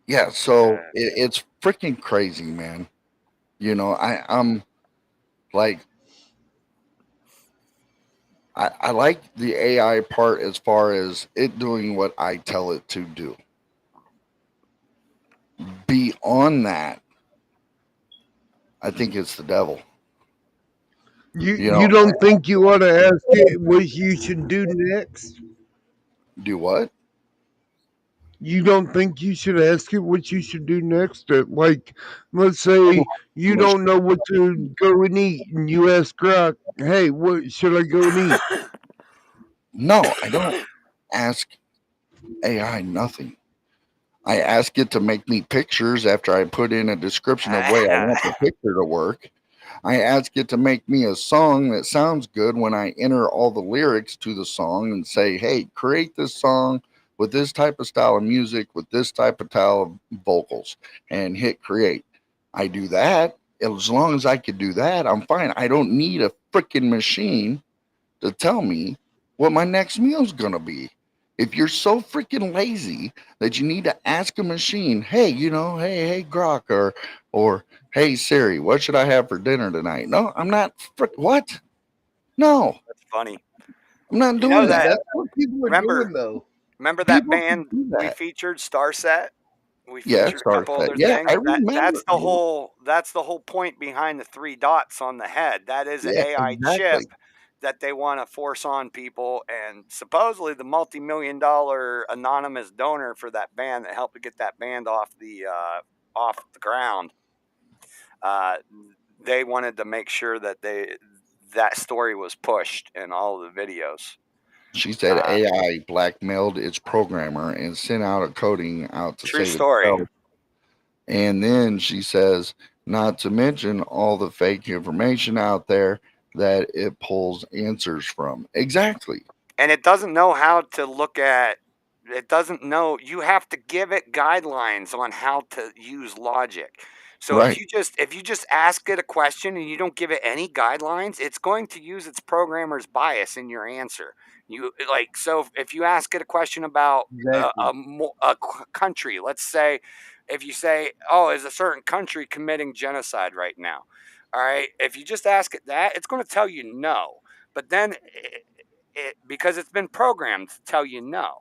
S1: Yeah, so it's freaking crazy, man. I'm like, I like the AI part as far as it doing what I tell it to do. Beyond that, I think it's the devil.
S4: You don't think you ought to ask it what you should do next?
S1: Do what?
S4: You don't think you should ask it what you should do next? Like, let's say you don't know what to go and eat, and you ask Grok, "Hey, what should I go and eat?"
S1: No, I don't ask AI nothing. I ask it to make me pictures after I put in a description of way I want the picture to work. I ask it to make me a song that sounds good when I enter all the lyrics to the song and say, hey, create this song with this type of style of music, with this type of style of vocals, and hit create. I do that. As long as I can do that, I'm fine. I don't need a freaking machine to tell me what my next meal's gonna be. If you're so freaking lazy that you need to ask a machine, hey, hey Grok, or hey Siri, what should I have for dinner tonight? No, I'm not. What? No,
S3: That's funny.
S1: I'm not
S3: You
S1: doing
S3: know
S1: that.
S3: that.
S4: That's what people are doing, though.
S3: Remember that
S1: People can
S3: band
S1: do
S3: we
S1: that.
S3: featured, Starset? We
S1: Yeah,
S3: featured a
S1: start
S3: couple of
S1: that.
S3: their
S1: Yeah,
S3: things.
S1: I remember.
S3: That's the whole point behind the 3 dots on the head. That is an
S1: Yeah,
S3: AI chip
S1: exactly.
S3: that they want to force on people, and supposedly the multi-million-dollar anonymous donor for that band that helped to get that band off the ground. Uh, they wanted to make sure that that story was pushed in all the videos.
S1: She said AI blackmailed its programmer and sent out a coding out to
S3: True
S1: save
S3: story.
S1: itself. And then she says, not to mention all the fake information out there that it pulls answers from. Exactly.
S3: And it doesn't know how to look at it. Doesn't know. You have to give it guidelines on how to use logic. So
S1: Right.
S3: if you just ask it a question and you don't give it any guidelines, it's going to use its programmer's bias in your answer. So if you ask it a question about
S4: Exactly.
S3: country, let's say, if you say, oh, is a certain country committing genocide right now? All right, if you just ask it that, it's going to tell you no. But then because it's been programmed to tell you no.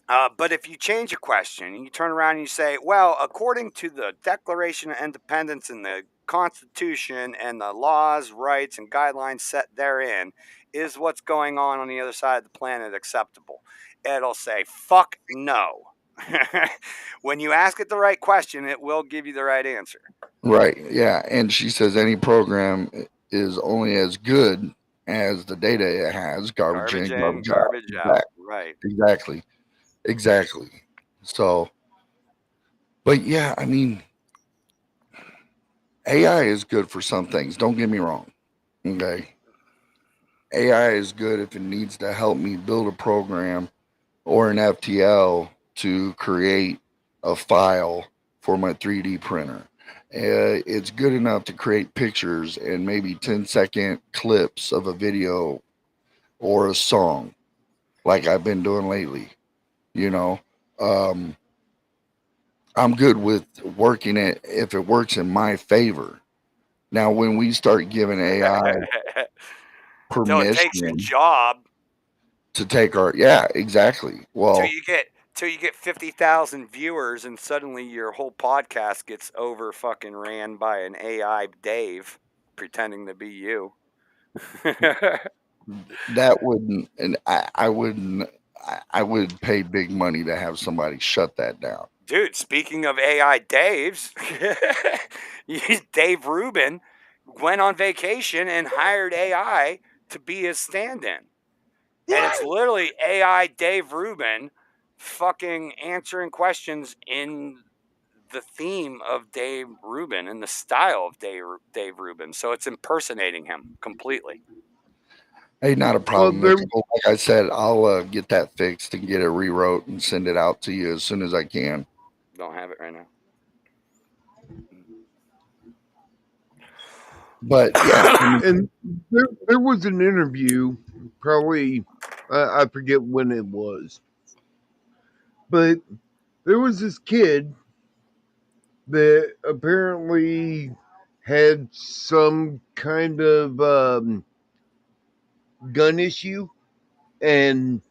S3: But if you change a question and you turn around and you say, well, according to the Declaration of Independence and the Constitution and the laws, rights, and guidelines set therein, is what's going on the other side of the planet acceptable? It'll say, fuck no. When you ask it the right question, it will give you the right answer.
S1: Right. Yeah. And she says any program is only as good as the data it has. Garbage
S3: Garbage
S1: in,
S3: in,
S1: garbage out.
S3: garbage out. Right.
S1: Exactly. Exactly. So, but yeah, I mean, AI is good for some things. Don't get me wrong. Okay. AI is good if it needs to help me build a program or an FTL to create a file for my 3D printer. It's good enough to create pictures and maybe 10-second clips of a video or a song like I've been doing lately. You know, um, I'm good with working it if it works in my favor. Now, when we start giving AI
S3: Till it takes your
S1: permission
S3: job.
S1: to take our, yeah, exactly. Well,
S3: Till you get 50,000 viewers and suddenly your whole podcast gets over fucking ran by an AI Dave pretending to be you.
S1: that wouldn't, and I wouldn't, I would pay big money to have somebody shut that down.
S3: Dude, speaking of AI Daves, Dave Rubin went on vacation and hired AI to be his stand-in. And it's literally AI Dave Rubin fucking answering questions in the theme of Dave Rubin and the style of Dave Rubin. So it's impersonating him completely.
S1: Hey, not a
S4: Well,
S1: problem.
S4: there,
S1: Mitchell. Like I said, I'll get that fixed and get it rewrote and send it out to you as soon as I can.
S3: Don't have it right now.
S1: But yeah, I mean,
S4: and there was an interview, probably I forget when it was, but there was this kid that apparently had some kind of gun issue and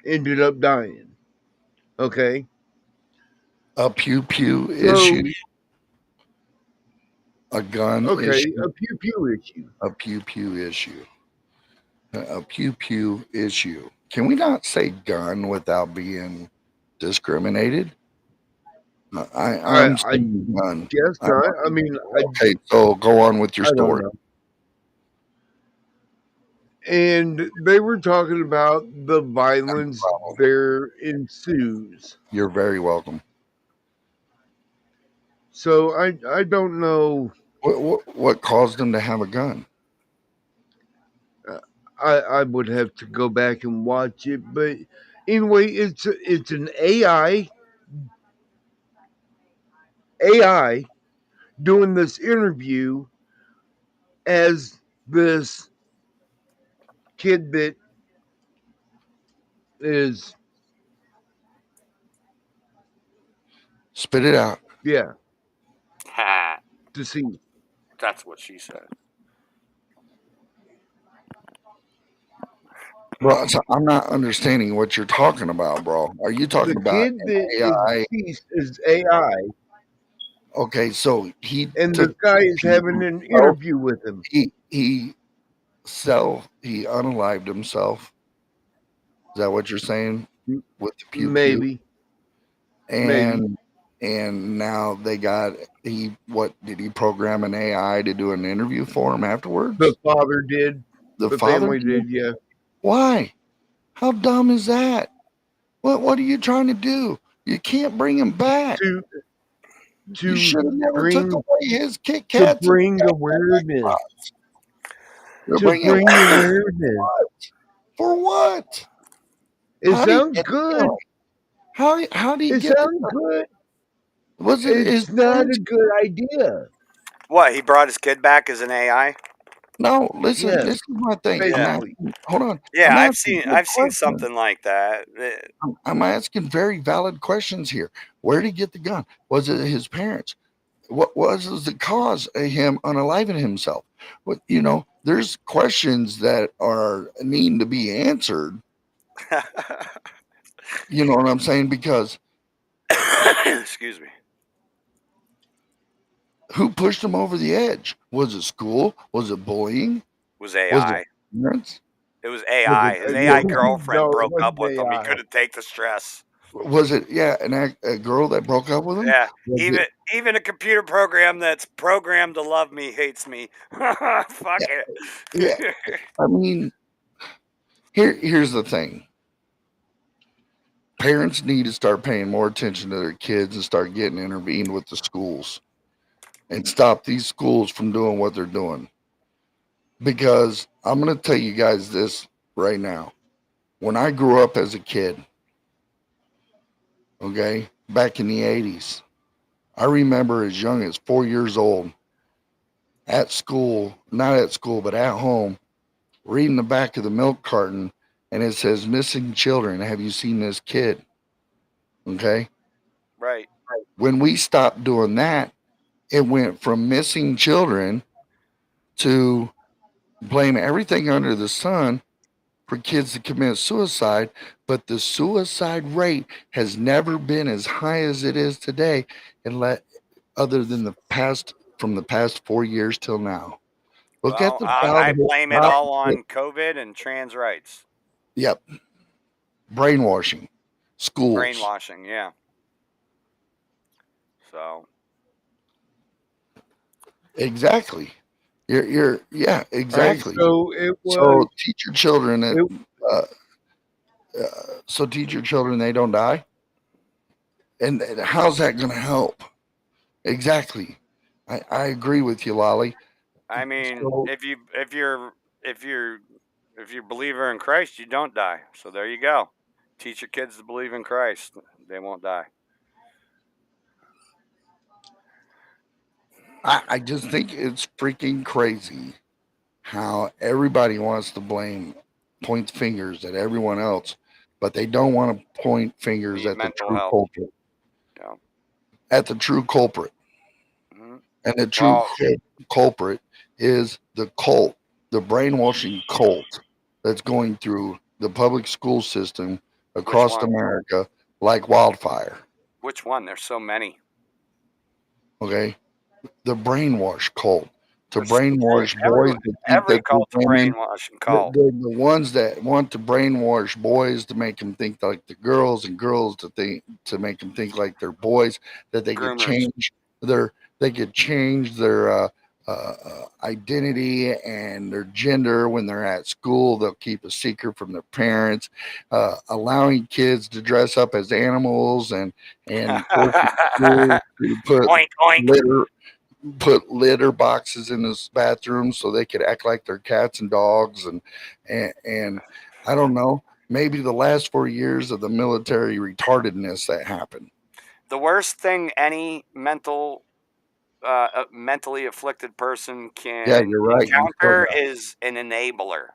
S4: ended up dying. Okay.
S1: A pew pew
S4: So,
S1: issue, a gun
S4: okay,
S1: issue,
S4: a pew pew issue.
S1: a pew pew issue, a pew pew issue. Can we not say gun without being discriminated? I'm
S4: I
S1: saying gun.
S4: guess not. I mean,
S1: Okay, so go on with your
S4: I don't
S1: story.
S4: know. And they were talking about the violence there ensues.
S1: You're very welcome.
S4: So I don't know.
S1: What caused him to have a gun?
S4: I would have to go back and watch it, but anyway, it's an AI doing this interview as this kid that is
S1: Spit it out.
S3: Ha,
S4: deceased.
S3: that's what she said.
S1: Bro, so I'm not understanding what you're talking about, bro. Are you talking
S4: The
S1: about
S4: kid
S1: an
S4: that
S1: AI?
S4: is deceased is AI,
S1: Okay, so he
S4: and
S1: took
S4: this guy is having an interview with him.
S1: he unalived himself. Is that what you're saying? With the pew pew?
S4: Maybe.
S1: And now they got what did he program an AI to do an interview for him afterwards?
S4: The father did.
S1: The
S4: The
S1: father
S4: family did, yeah.
S1: Why? How dumb is that? What are you trying to do? You can't bring him back. You
S4: To
S1: should have never
S4: bring
S1: took away his Kit
S4: to
S1: Kats.
S4: bring awareness.
S1: You're
S4: To
S1: bringing
S4: bring
S1: awareness.
S4: awareness.
S1: For what?
S4: It
S1: How do you
S4: sounds
S1: get
S4: good.
S1: going? How do you
S4: It
S1: get
S4: sounds good.
S1: Was it his
S4: It's not a
S1: parents?
S4: good idea.
S3: What, he brought his kid back as an AI?
S1: No, listen,
S4: Yeah,
S1: this is my thing. I'm
S4: basically.
S1: asking, hold on.
S3: Yeah,
S1: I'm
S3: I've
S1: asking
S3: seen
S1: good
S3: I've seen
S1: questions.
S3: something like that.
S1: I'm asking very valid questions here. Where did he get the gun? Was it his parents? What was the cause of him unaliving himself? There's questions that are needing to be answered. You know what I'm saying? Because
S3: Excuse me.
S1: who pushed him over the edge? Was it school? Was it bullying?
S3: Was
S1: Was
S3: AI.
S1: it parents?
S3: It was AI. His AI girlfriend
S4: No, it
S3: broke up
S4: wasn't
S3: with him. He
S4: AI.
S3: couldn't take the stress.
S1: Was it a girl that broke up with him?
S3: Yeah,
S1: Was
S3: even a computer program that's programmed to love me hates me. Fuck it.
S1: Yeah. I mean, here's the thing. Parents need to start paying more attention to their kids and start getting intervened with the schools and stop these schools from doing what they're doing. Because I'm going to tell you guys this right now. When I grew up as a kid, okay, back in the 80s, I remember as young as 4 years old at school, not at school, but at home, reading the back of the milk carton and it says missing children. Have you seen this kid? Okay.
S3: Right.
S1: When we stopped doing that, it went from missing children to blame everything under the sun for kids to commit suicide. But the suicide rate has never been as high as it is today, other than from the past 4 years till now. Look at the
S3: I blame it all on COVID and trans rights.
S1: Yep. Brainwashing. Schools.
S3: Brainwashing, yeah. So.
S1: Exactly. Yeah, exactly.
S4: So
S1: teach your children they don't die. And how's that going to help? Exactly. I agree with you, Lolly.
S3: I mean, if you're a believer in Christ, you don't die. So there you go. Teach your kids to believe in Christ; they won't die.
S1: I just think it's freaking crazy how everybody wants to point fingers at everyone else, but they don't want to point fingers at the true culprit. at the true culprit.
S3: Mhm.
S1: And the true
S3: Well,
S1: culprit is the cult, the brainwashing cult that's going through the public school system
S3: which
S1: across
S3: one?
S1: America like wildfire.
S3: Which one? There's so many.
S1: Okay. The brainwash cult. To
S3: There's
S1: brainwash boys to think
S3: every
S1: that they're
S3: cult's a
S1: women.
S3: brainwashing cult.
S1: The ones that want to brainwash boys to make them think like the girls, and girls to make them think like they're boys, that they could
S3: Groomers.
S1: change their identity and their gender when they're at school. They'll keep a secret from their parents, allowing kids to dress up as animals and forcing schools to
S3: Oink oink.
S1: put litter boxes in his bathroom so they could act like they're cats and dogs, and I don't know, maybe the last 4 years of the military retardedness that happened.
S3: The worst thing any mentally afflicted person
S1: Yeah,
S3: can
S1: you're right.
S3: encounter is an enabler.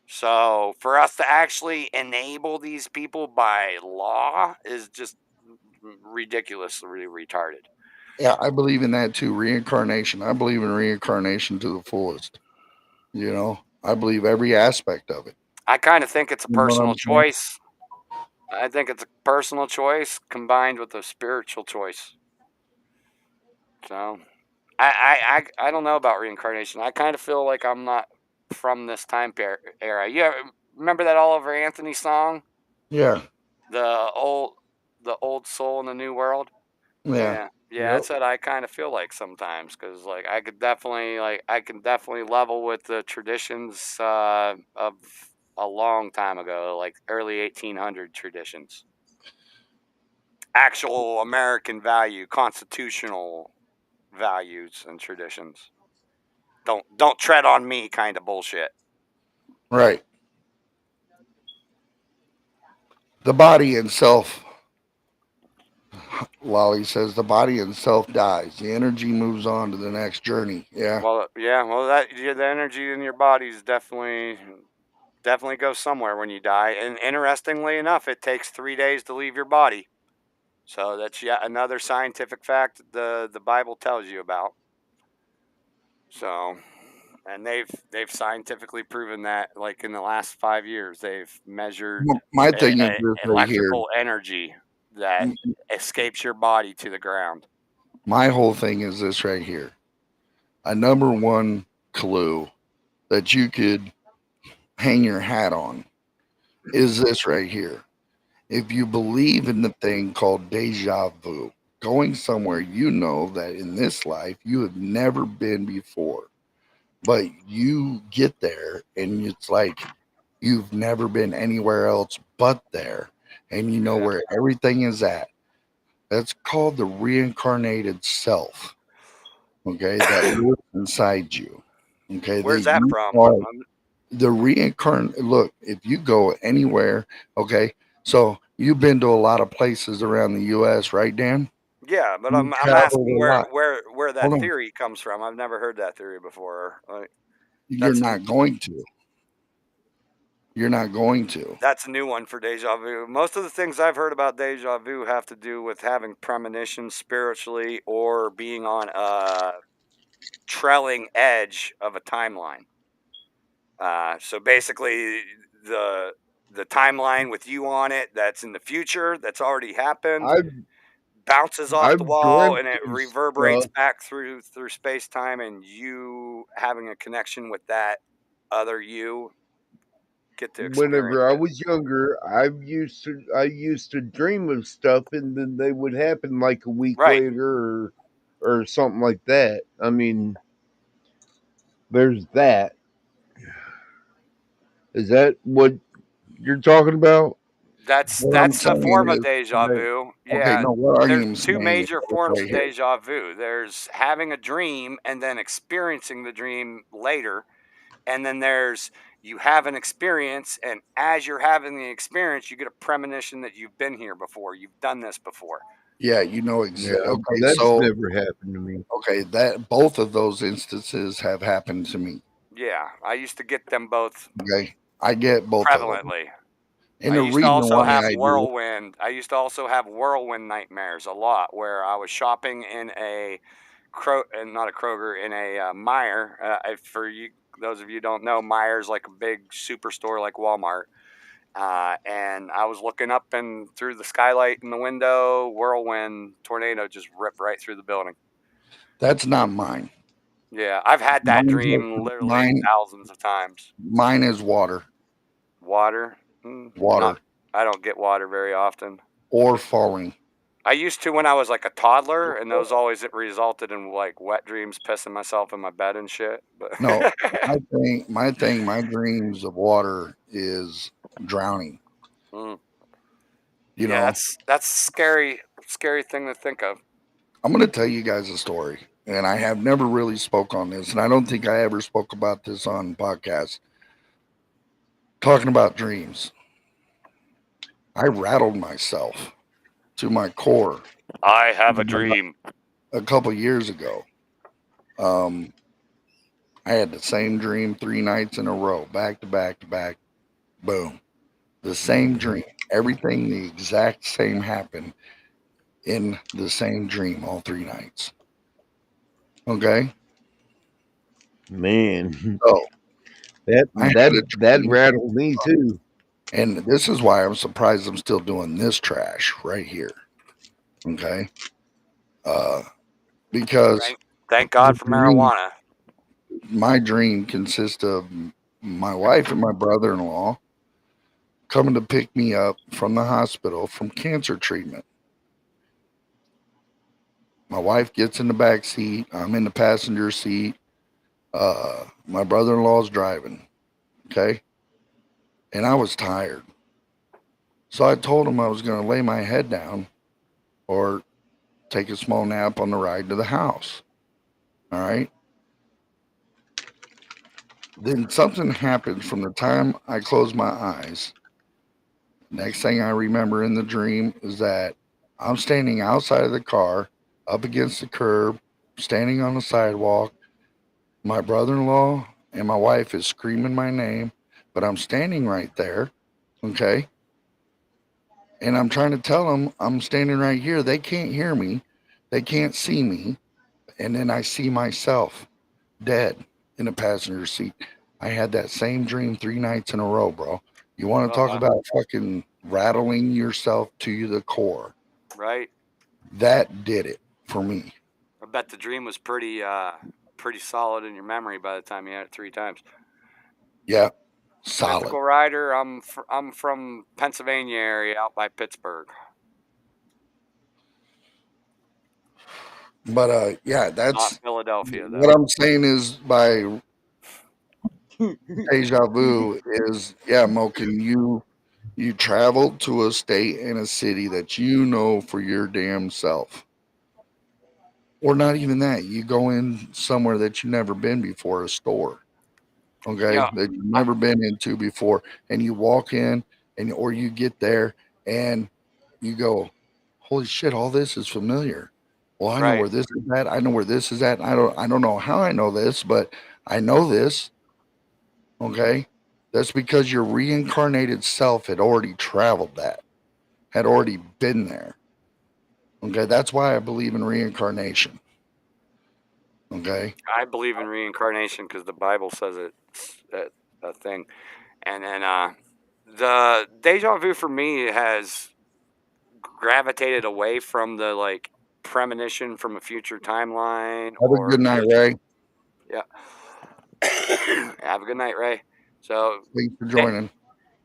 S3: So for us to actually enable these people by law is just ridiculously retarded.
S1: Yeah, I believe in that too. Reincarnation. I believe in reincarnation to the fullest. I believe every aspect of it.
S3: I kind of think it's a
S1: You know what
S3: personal
S1: I'm saying?
S3: choice. I think it's a personal choice combined with a spiritual choice. So I don't know about reincarnation. I kind of feel like I'm not from this time era. You remember that Oliver Anthony song,
S1: Yeah,
S3: the old soul in the new world?
S1: yeah.
S3: Yeah. That's what I kind of feel like sometimes, because like I can definitely level with the traditions of a long time ago, like early 1800 traditions, actual American value, constitutional values and traditions. Don't tread on me kind of bullshit.
S1: Right. The body itself, Lolly says, the body itself dies. The energy moves on to the next journey. Yeah.
S3: Well, the energy in your body is definitely goes somewhere when you die. And interestingly enough, it takes 3 days to leave your body. So that's yet another scientific fact the Bible tells you about. So, and they've scientifically proven that, like in the last 5 years, they've measured
S1: My thing is this right here.
S3: electrical energy that escapes your body to the ground.
S1: My whole thing is this right here. A number one clue that you could hang your hat on is this right here. If you believe in the thing called deja vu, going somewhere you know that in this life you have never been before, but you get there and it's like you've never been anywhere else but there, and you know where everything is at. That's called the reincarnated self. Okay, that lives inside you. Okay,
S3: Where's that from?
S1: The reincarnate. Look, if you go anywhere, okay, so you've been to a lot of places around the U.S., right, Dan?
S3: Yeah, but
S1: You
S3: I'm
S1: traveled
S3: asking
S1: a lot.
S3: where that
S1: Hold on.
S3: theory comes from. I've never heard that theory before.
S1: You're not going to. You're not going to.
S3: That's a new one for deja vu. Most of the things I've heard about deja vu have to do with having premonitions spiritually or being on a trailing edge of a timeline. So basically, the timeline with you on it that's in the future, that's already happened,
S4: I've
S3: bounces off
S4: I've
S3: the wall
S4: dreamt
S3: and it
S4: of
S3: reverberates
S4: stuff
S3: back through space time, and you having a connection with that other you get to experience
S4: whenever I
S3: it.
S4: was younger. I used to dream of stuff, and then they would happen like a week
S3: Right.
S4: later or something like that. I mean, there's that. Is that what you're talking about?
S3: That's
S1: What I'm
S3: a
S1: saying
S3: form of
S1: is,
S3: deja
S4: Right.
S3: vu.
S1: okay,
S3: Yeah.
S1: no, what are
S3: There's
S1: you
S3: two
S1: saying
S3: major
S1: is
S3: forms
S1: right
S3: of
S1: here.
S3: deja vu. There's having a dream and then experiencing the dream later. And then there's you have an experience, and as you're having the experience, you get a premonition that you've been here before. You've done this before.
S1: Yeah, you know
S4: Yeah,
S1: exactly. Okay,
S4: that's
S1: so
S4: never happened to me.
S1: okay, that both of those instances have happened to me.
S3: Yeah. I used to get them both
S1: Okay, I get both of them.
S3: prevalently.
S1: And
S3: I
S1: the
S3: used to
S1: reason
S3: also
S1: why
S3: have
S1: I do
S3: whirlwind. I used to also have whirlwind nightmares a lot, where I was shopping in a not a Kroger, in a Meijer. For you, those of you who don't know, Meijer's like a big superstore like Walmart. And I was looking up and through the skylight in the window, whirlwind tornado just ripped right through the building.
S1: that's not mine.
S3: Yeah, I've had that
S1: Mine's
S3: dream literally
S1: mine.
S3: thousands of times.
S1: Mine is water,
S3: Water,
S1: water,
S3: not. I don't get water very often.
S1: or falling.
S3: I used to when I was like a toddler, and those always resulted in like wet dreams, pissing myself in my bed and shit. But
S1: No, my dreams of water is drowning.
S3: Mm.
S1: You
S3: Yeah,
S1: know,
S3: that's scary thing to think of.
S1: I'm going to tell you guys a story, and I have never really spoke on this, and I don't think I ever spoke about this on podcast. Talking about dreams, I rattled myself to my core
S3: I have a dream.
S1: a couple years ago. Um, I had the same dream 3 nights in a row, back to back to back. Boom, the same dream. Everything the exact same happened in the same dream all 3 nights. Okay,
S4: Man,
S1: so
S4: that
S1: I had
S4: that
S1: a
S4: that
S1: dream,
S4: rattled me too.
S1: and this is why I'm surprised I'm still doing this trash right here. Okay, uh, because
S3: Thank
S1: the
S3: God for
S1: dream,
S3: marijuana.
S1: my dream consists of my wife and my brother-in-law coming to pick me up from the hospital from cancer treatment. My wife gets in the back seat. I'm in the passenger seat. My brother-in-law's driving. Okay, and I was tired, so I told him I was going to lay my head down or take a small nap on the ride to the house. All right. Then something happens from the time I close my eyes. Next thing I remember in the dream is that I'm standing outside of the car, up against the curb, standing on the sidewalk. My brother in law and my wife is screaming my name, but I'm standing right there. Okay. And I'm trying to tell them I'm standing right here. They can't hear me, they can't see me. And then I see myself dead in the passenger seat. I had that same dream 3 nights in a row, bro. You want to
S3: Oh
S1: talk
S3: wow.
S1: about fucking rattling yourself to the core?
S3: Right.
S1: That did it for me.
S3: I bet the dream was pretty solid in your memory by the time you had it 3 times.
S1: Yeah, solid.
S3: Mythical Rider. I'm from Pennsylvania area, out by Pittsburgh.
S1: But yeah,
S3: Not
S1: that's
S3: Philadelphia
S1: what
S3: though.
S1: I'm saying is by deja vu is yeah, Mo, can you traveled to a state and a city that you know for your damn self. Or not even that. You go in somewhere that you've never been before, a store, okay,
S3: Yeah.
S1: that you've never been into before, and you walk in and or you get there and you go, holy shit, all this is familiar. Well, I know
S3: Right.
S1: where this is at. I know where this is at. I don't know how I know this, but I know this. Okay. That's because your reincarnated self had already traveled that, had already been there. Okay. That's why I believe in reincarnation. Okay.
S3: I believe in reincarnation because the Bible says it's a thing. And then the deja vu for me has gravitated away from the like premonition from a future timeline
S1: Have a
S3: or
S1: good night, Ray.
S3: yeah. Have a good night, Ray. So
S1: Thanks for
S3: de-
S1: joining.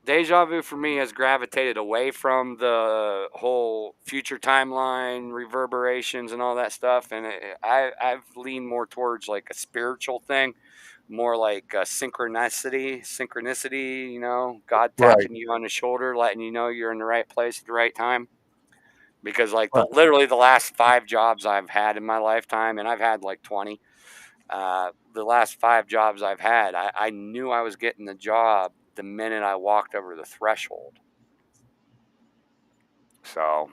S3: deja vu for me has gravitated away from the whole future timeline reverberations and all that stuff, and I've leaned more towards like a spiritual thing, more like synchronicity. You know, God
S1: Right.
S3: tapping you on the shoulder, letting you know you're in the right place at the right time. Because like
S1: Right.
S3: literally the last 5 jobs I've had in my lifetime, and I've had like 20. The last 5 jobs I've had, I knew I was getting the job the minute I walked over the threshold. So,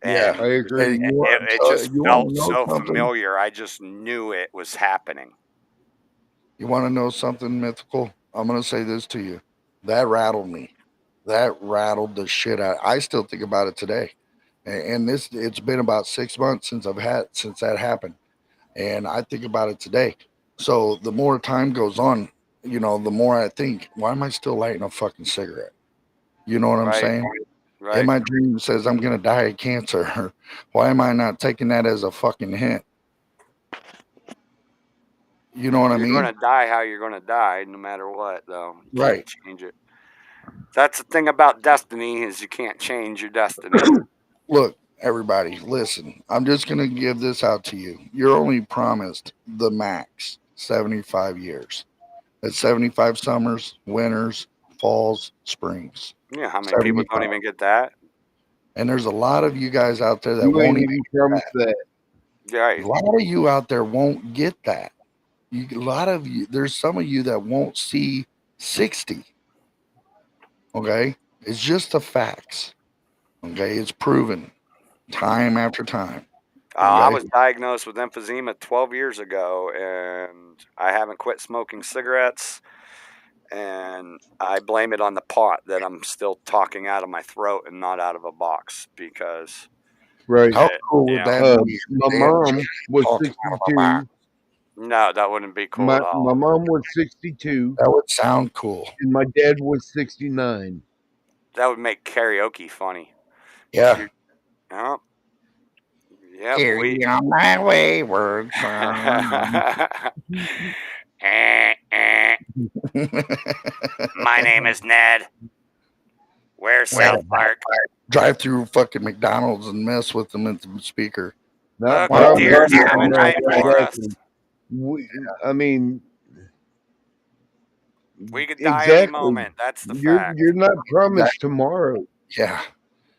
S1: Yeah.
S3: and
S4: I agree.
S1: And
S3: it just
S1: you want
S3: felt
S1: to know
S3: so
S1: something?
S3: familiar. I just knew it was happening.
S1: You want to know something mythical? I'm going to say this to you. That rattled me. that rattled the shit out. I still think about it today. And this, it's been about 6 months since that happened. And I think about it today. So the more time goes on, the more I think, why am I still lighting a fucking cigarette? You know what I'm
S3: Right.
S1: saying?
S3: Right.
S1: And my dream says I'm gonna die of cancer. Why am I not taking that as a fucking hint? You know what I
S3: You're
S1: mean?
S3: going to die how you're going to die, no matter what, though. You
S1: Right.
S3: can't change it. That's the thing about destiny is you can't change your destiny.
S1: Look, everybody, listen. I'm just gonna give this out to you. You're only promised the max 75 years. That's 75 summers, winters, falls, springs.
S3: Yeah, how many people
S1: 75.
S3: don't even get that?
S1: And there's a lot of you guys out there that
S4: You
S1: won't
S4: ain't
S1: even.
S4: even promised that.
S3: Right.
S1: A lot of you out there won't get that. A lot of you, there's some of you that won't see 60. Okay? It's just the facts. Okay? It's proven time after time.
S3: I
S1: Okay?
S3: was diagnosed with emphysema 12 years ago, and I haven't quit smoking cigarettes. And I blame it on the pot that I'm still talking out of my throat and not out of a box because
S4: Right.
S1: How
S3: it,
S1: cool
S3: you
S1: would
S3: know,
S1: that be?
S4: My
S1: Damn,
S4: mom was
S1: talking out of a box.
S4: 62.
S3: no, that wouldn't be cool
S4: My
S3: at all.
S4: mom was 62,
S1: That would sound cool.
S4: and my dad was 69.
S3: That would make karaoke funny.
S1: Yeah.
S3: You know? Yep,
S1: Carry on my wayward son.
S3: My name is Ned. Where's South Park?
S1: Drive through fucking McDonald's and mess with them at the speaker.
S4: Not
S3: Look,
S1: Wow.
S3: deer's
S4: probably.
S3: coming
S4: No,
S3: right for us.
S4: exactly. I mean,
S3: We could die any
S4: exactly.
S3: moment. That's the
S4: You're
S3: fact.
S4: not promised tomorrow.
S1: Yeah.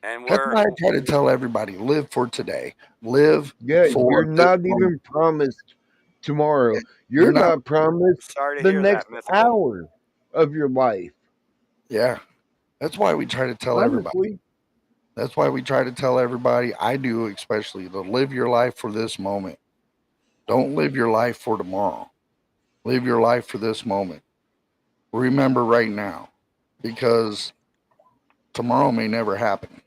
S3: And
S1: That's
S3: we're
S1: why I try to tell everybody, live for today. Live
S4: Yeah,
S1: for
S4: you're
S1: this
S4: not
S1: moment.
S4: even promised tomorrow.
S1: You're
S4: You're
S1: not.
S4: not promised
S3: sorry to
S4: the
S3: hear
S4: next
S3: that, Mythical.
S4: hour of your life.
S1: Yeah. That's why we try to tell everybody.
S4: Honestly,
S1: That's why we try to tell everybody, I do especially, to live your life for this moment. Don't live your life for tomorrow. Live your life for this moment. Remember right now, because tomorrow may never happen.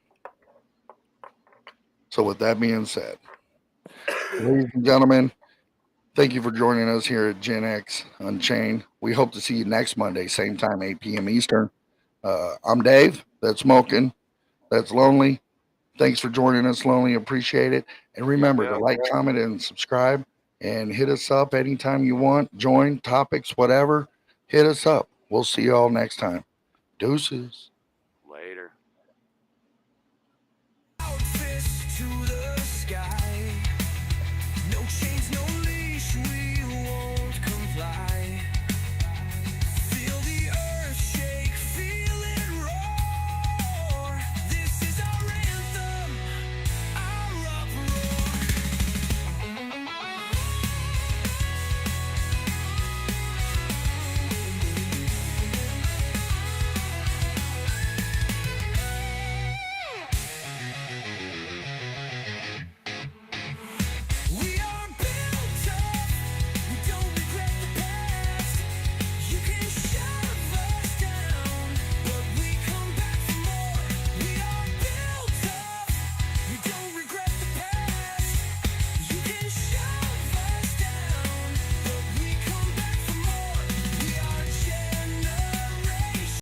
S1: So, with that being said, ladies and gentlemen, thank you for joining us here at Gen X Unchained. We hope to see you next Monday, same time, 8 p.m. Eastern. I'm Dave. That's Smoking. That's Lonely. Thanks for joining us, Lonely. Appreciate it. And remember to like, comment, and subscribe. And hit us up anytime you want. Join topics, whatever. Hit us up. We'll see you all next time. Deuces.